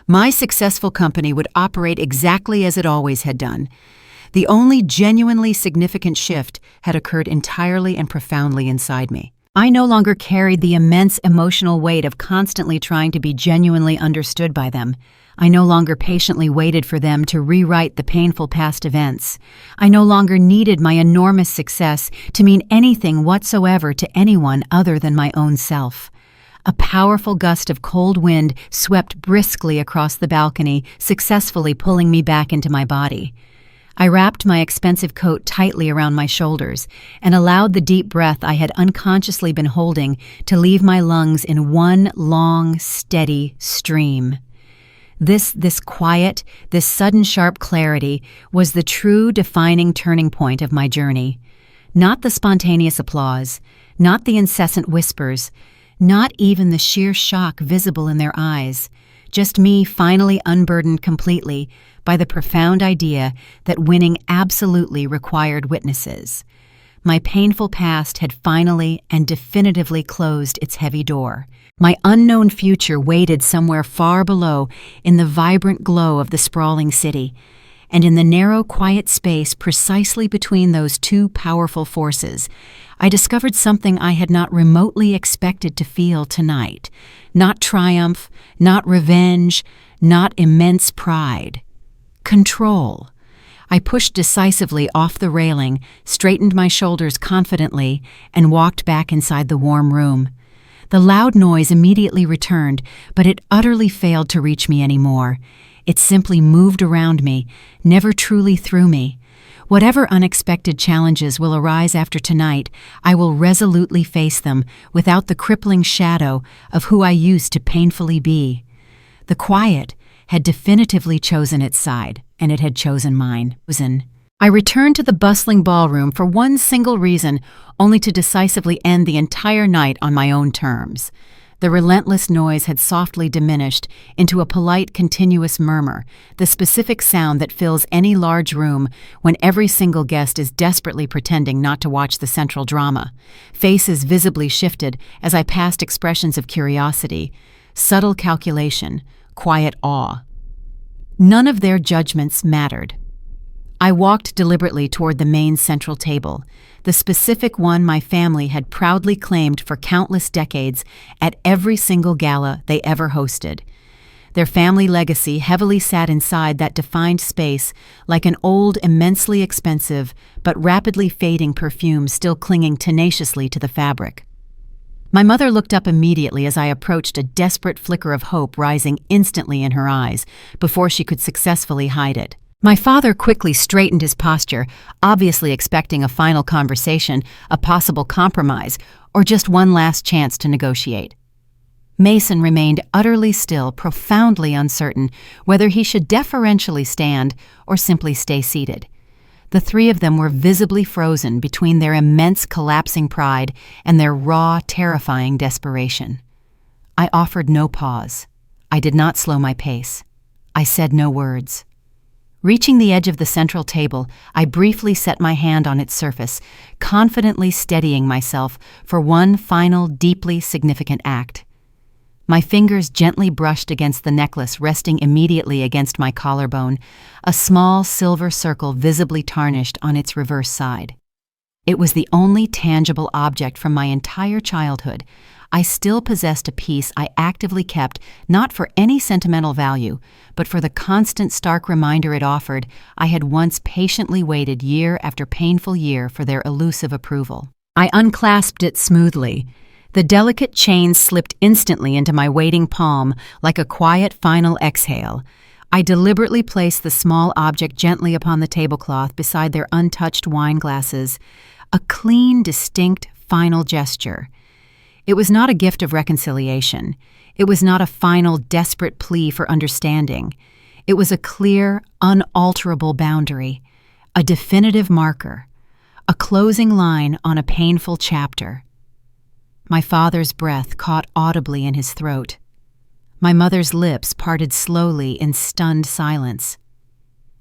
Speaker 1: My successful company would operate exactly as it always had done. The only genuinely significant shift had occurred entirely and profoundly inside me. I no longer carried the immense emotional weight of constantly trying to be genuinely understood by them. I no longer patiently waited for them to rewrite the painful past events. I no longer needed my enormous success to mean anything whatsoever to anyone other than my own self. A powerful gust of cold wind swept briskly across the balcony, successfully pulling me back into my body. I wrapped my expensive coat tightly around my shoulders and allowed the deep breath I had unconsciously been holding to leave my lungs in one long, steady stream. This quiet, this sudden sharp clarity was the true defining turning point of my journey. Not the spontaneous applause, not the incessant whispers, not even the sheer shock visible in their eyes. Just me finally unburdened completely by the profound idea that winning absolutely required witnesses. My painful past had finally and definitively closed its heavy door. My unknown future waited somewhere far below in the vibrant glow of the sprawling city, and in the narrow, quiet space precisely between those two powerful forces, I discovered something I had not remotely expected to feel tonight. Not triumph, not revenge, not immense pride. Control. I pushed decisively off the railing, straightened my shoulders confidently, and walked back inside the warm room. The loud noise immediately returned, but it utterly failed to reach me anymore. It simply moved around me, never truly through me. Whatever unexpected challenges will arise after tonight, I will resolutely face them without the crippling shadow of who I used to painfully be. The quiet had definitively chosen its side, and it had chosen mine. I returned to the bustling ballroom for one single reason, only to decisively end the entire night on my own terms. The relentless noise had softly diminished into a polite, continuous murmur, the specific sound that fills any large room when every single guest is desperately pretending not to watch the central drama. Faces visibly shifted as I passed expressions of curiosity, subtle calculation, quiet awe. None of their judgments mattered. I walked deliberately toward the main central table, the specific one my family had proudly claimed for countless decades at every single gala they ever hosted. Their family legacy heavily sat inside that defined space like an old, immensely expensive, but rapidly fading perfume still clinging tenaciously to the fabric. My mother looked up immediately as I approached, a desperate flicker of hope rising instantly in her eyes before she could successfully hide it. My father quickly straightened his posture, obviously expecting a final conversation, a possible compromise, or just one last chance to negotiate. Mason remained utterly still, profoundly uncertain whether he should deferentially stand or simply stay seated. The three of them were visibly frozen between their immense collapsing pride and their raw, terrifying desperation. I offered no pause. I did not slow my pace. I said no words. Reaching the edge of the central table, I briefly set my hand on its surface, confidently steadying myself for one final, deeply significant act. My fingers gently brushed against the necklace resting immediately against my collarbone, a small silver circle visibly tarnished on its reverse side. It was the only tangible object from my entire childhood. I still possessed a piece I actively kept, not for any sentimental value, but for the constant stark reminder it offered. I had once patiently waited year after painful year for their elusive approval. I unclasped it smoothly. The delicate chain slipped instantly into my waiting palm like a quiet final exhale. I deliberately placed the small object gently upon the tablecloth beside their untouched wine glasses, a clean, distinct, final gesture. It was not a gift of reconciliation. It was not a final, desperate plea for understanding. It was a clear, unalterable boundary, a definitive marker, a closing line on a painful chapter. My father's breath caught audibly in his throat. My mother's lips parted slowly in stunned silence.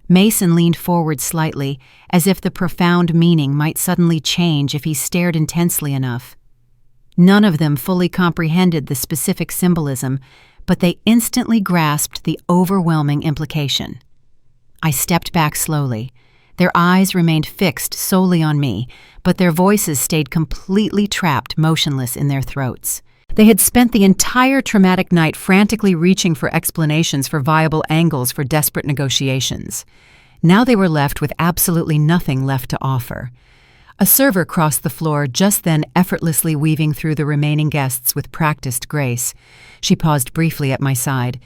Speaker 1: Mason leaned forward slightly, as if the profound meaning might suddenly change if he stared intensely enough. None of them fully comprehended the specific symbolism, but they instantly grasped the overwhelming implication. I stepped back slowly. Their eyes remained fixed solely on me, but their voices stayed completely trapped, motionless in their throats. They had spent the entire traumatic night frantically reaching for explanations for viable angles for desperate negotiations. Now they were left with absolutely nothing left to offer. A server crossed the floor, just then effortlessly weaving through the remaining guests with practiced grace. She paused briefly at my side.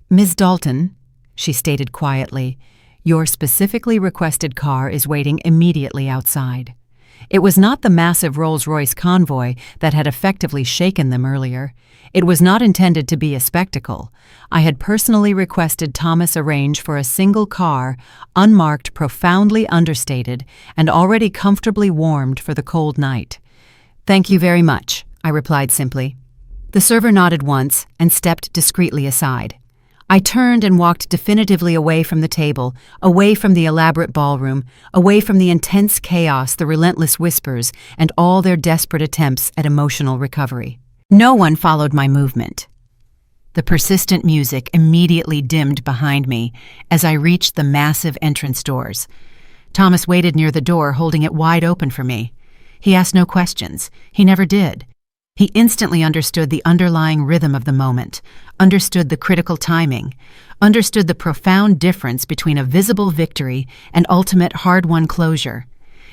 Speaker 1: "Ms. Dalton," she stated quietly, "your specifically requested car is waiting immediately outside." It was not the massive Rolls-Royce convoy that had effectively shaken them earlier. It was not intended to be a spectacle. I had personally requested Thomas arrange for a single car, unmarked, profoundly understated, and already comfortably warmed for the cold night. "Thank you very much," I replied simply. The server nodded once and stepped discreetly aside. I turned and walked definitively away from the table, away from the elaborate ballroom, away from the intense chaos, the relentless whispers, and all their desperate attempts at emotional recovery. No one followed my movement. The persistent music immediately dimmed behind me as I reached the massive entrance doors. Thomas waited near the door, holding it wide open for me. He asked no questions. He never did. He instantly understood the underlying rhythm of the moment, understood the critical timing, understood the profound difference between a visible victory and ultimate hard-won closure.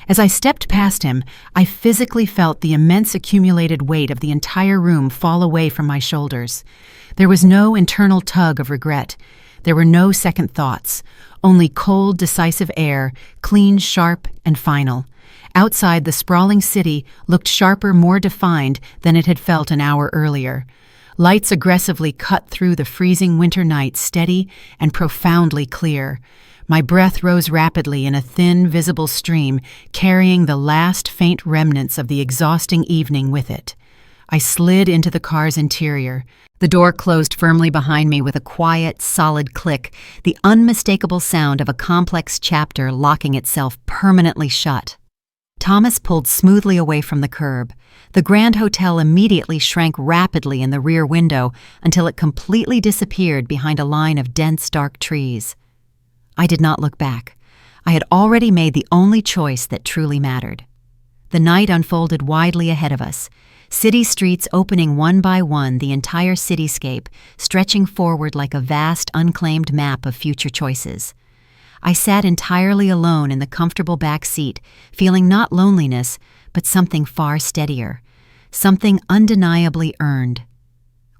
Speaker 1: As I stepped past him, I physically felt the immense accumulated weight of the entire room fall away from my shoulders. There was no internal tug of regret. There were no second thoughts, only cold, decisive air, clean, sharp, and final. Outside, the sprawling city looked sharper, more defined than it had felt an hour earlier. Lights aggressively cut through the freezing winter night, steady and profoundly clear. My breath rose rapidly in a thin, visible stream, carrying the last faint remnants of the exhausting evening with it. I slid into the car's interior. The door closed firmly behind me with a quiet, solid click, the unmistakable sound of a complex chapter locking itself permanently shut. Thomas pulled smoothly away from the curb. The Grand Hotel immediately shrank rapidly in the rear window until it completely disappeared behind a line of dense, dark trees. I did not look back. I had already made the only choice that truly mattered. The night unfolded widely ahead of us, city streets opening one by one, the entire cityscape stretching forward like a vast, unclaimed map of future choices. I sat entirely alone in the comfortable back seat, feeling not loneliness, but something far steadier, something undeniably earned.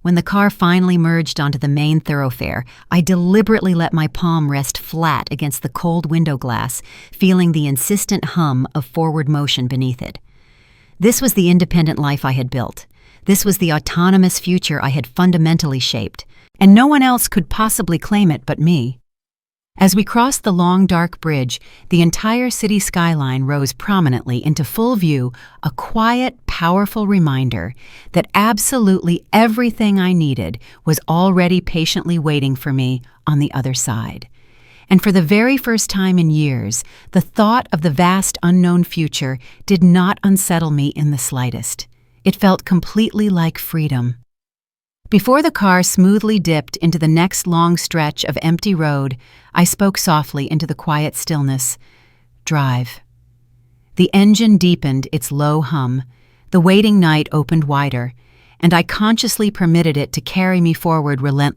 Speaker 1: When the car finally merged onto the main thoroughfare, I deliberately let my palm rest flat against the cold window glass, feeling the insistent hum of forward motion beneath it. This was the independent life I had built. This was the autonomous future I had fundamentally shaped, and no one else could possibly claim it but me. As we crossed the long, dark bridge, the entire city skyline rose prominently into full view, a quiet, powerful reminder that absolutely everything I needed was already patiently waiting for me on the other side. And for the very first time in years, the thought of the vast unknown future did not unsettle me in the slightest. It felt completely like freedom. Before the car smoothly dipped into the next long stretch of empty road, I spoke softly into the quiet stillness. "Drive." The engine deepened its low hum. The waiting night opened wider, and I consciously permitted it to carry me forward relentlessly.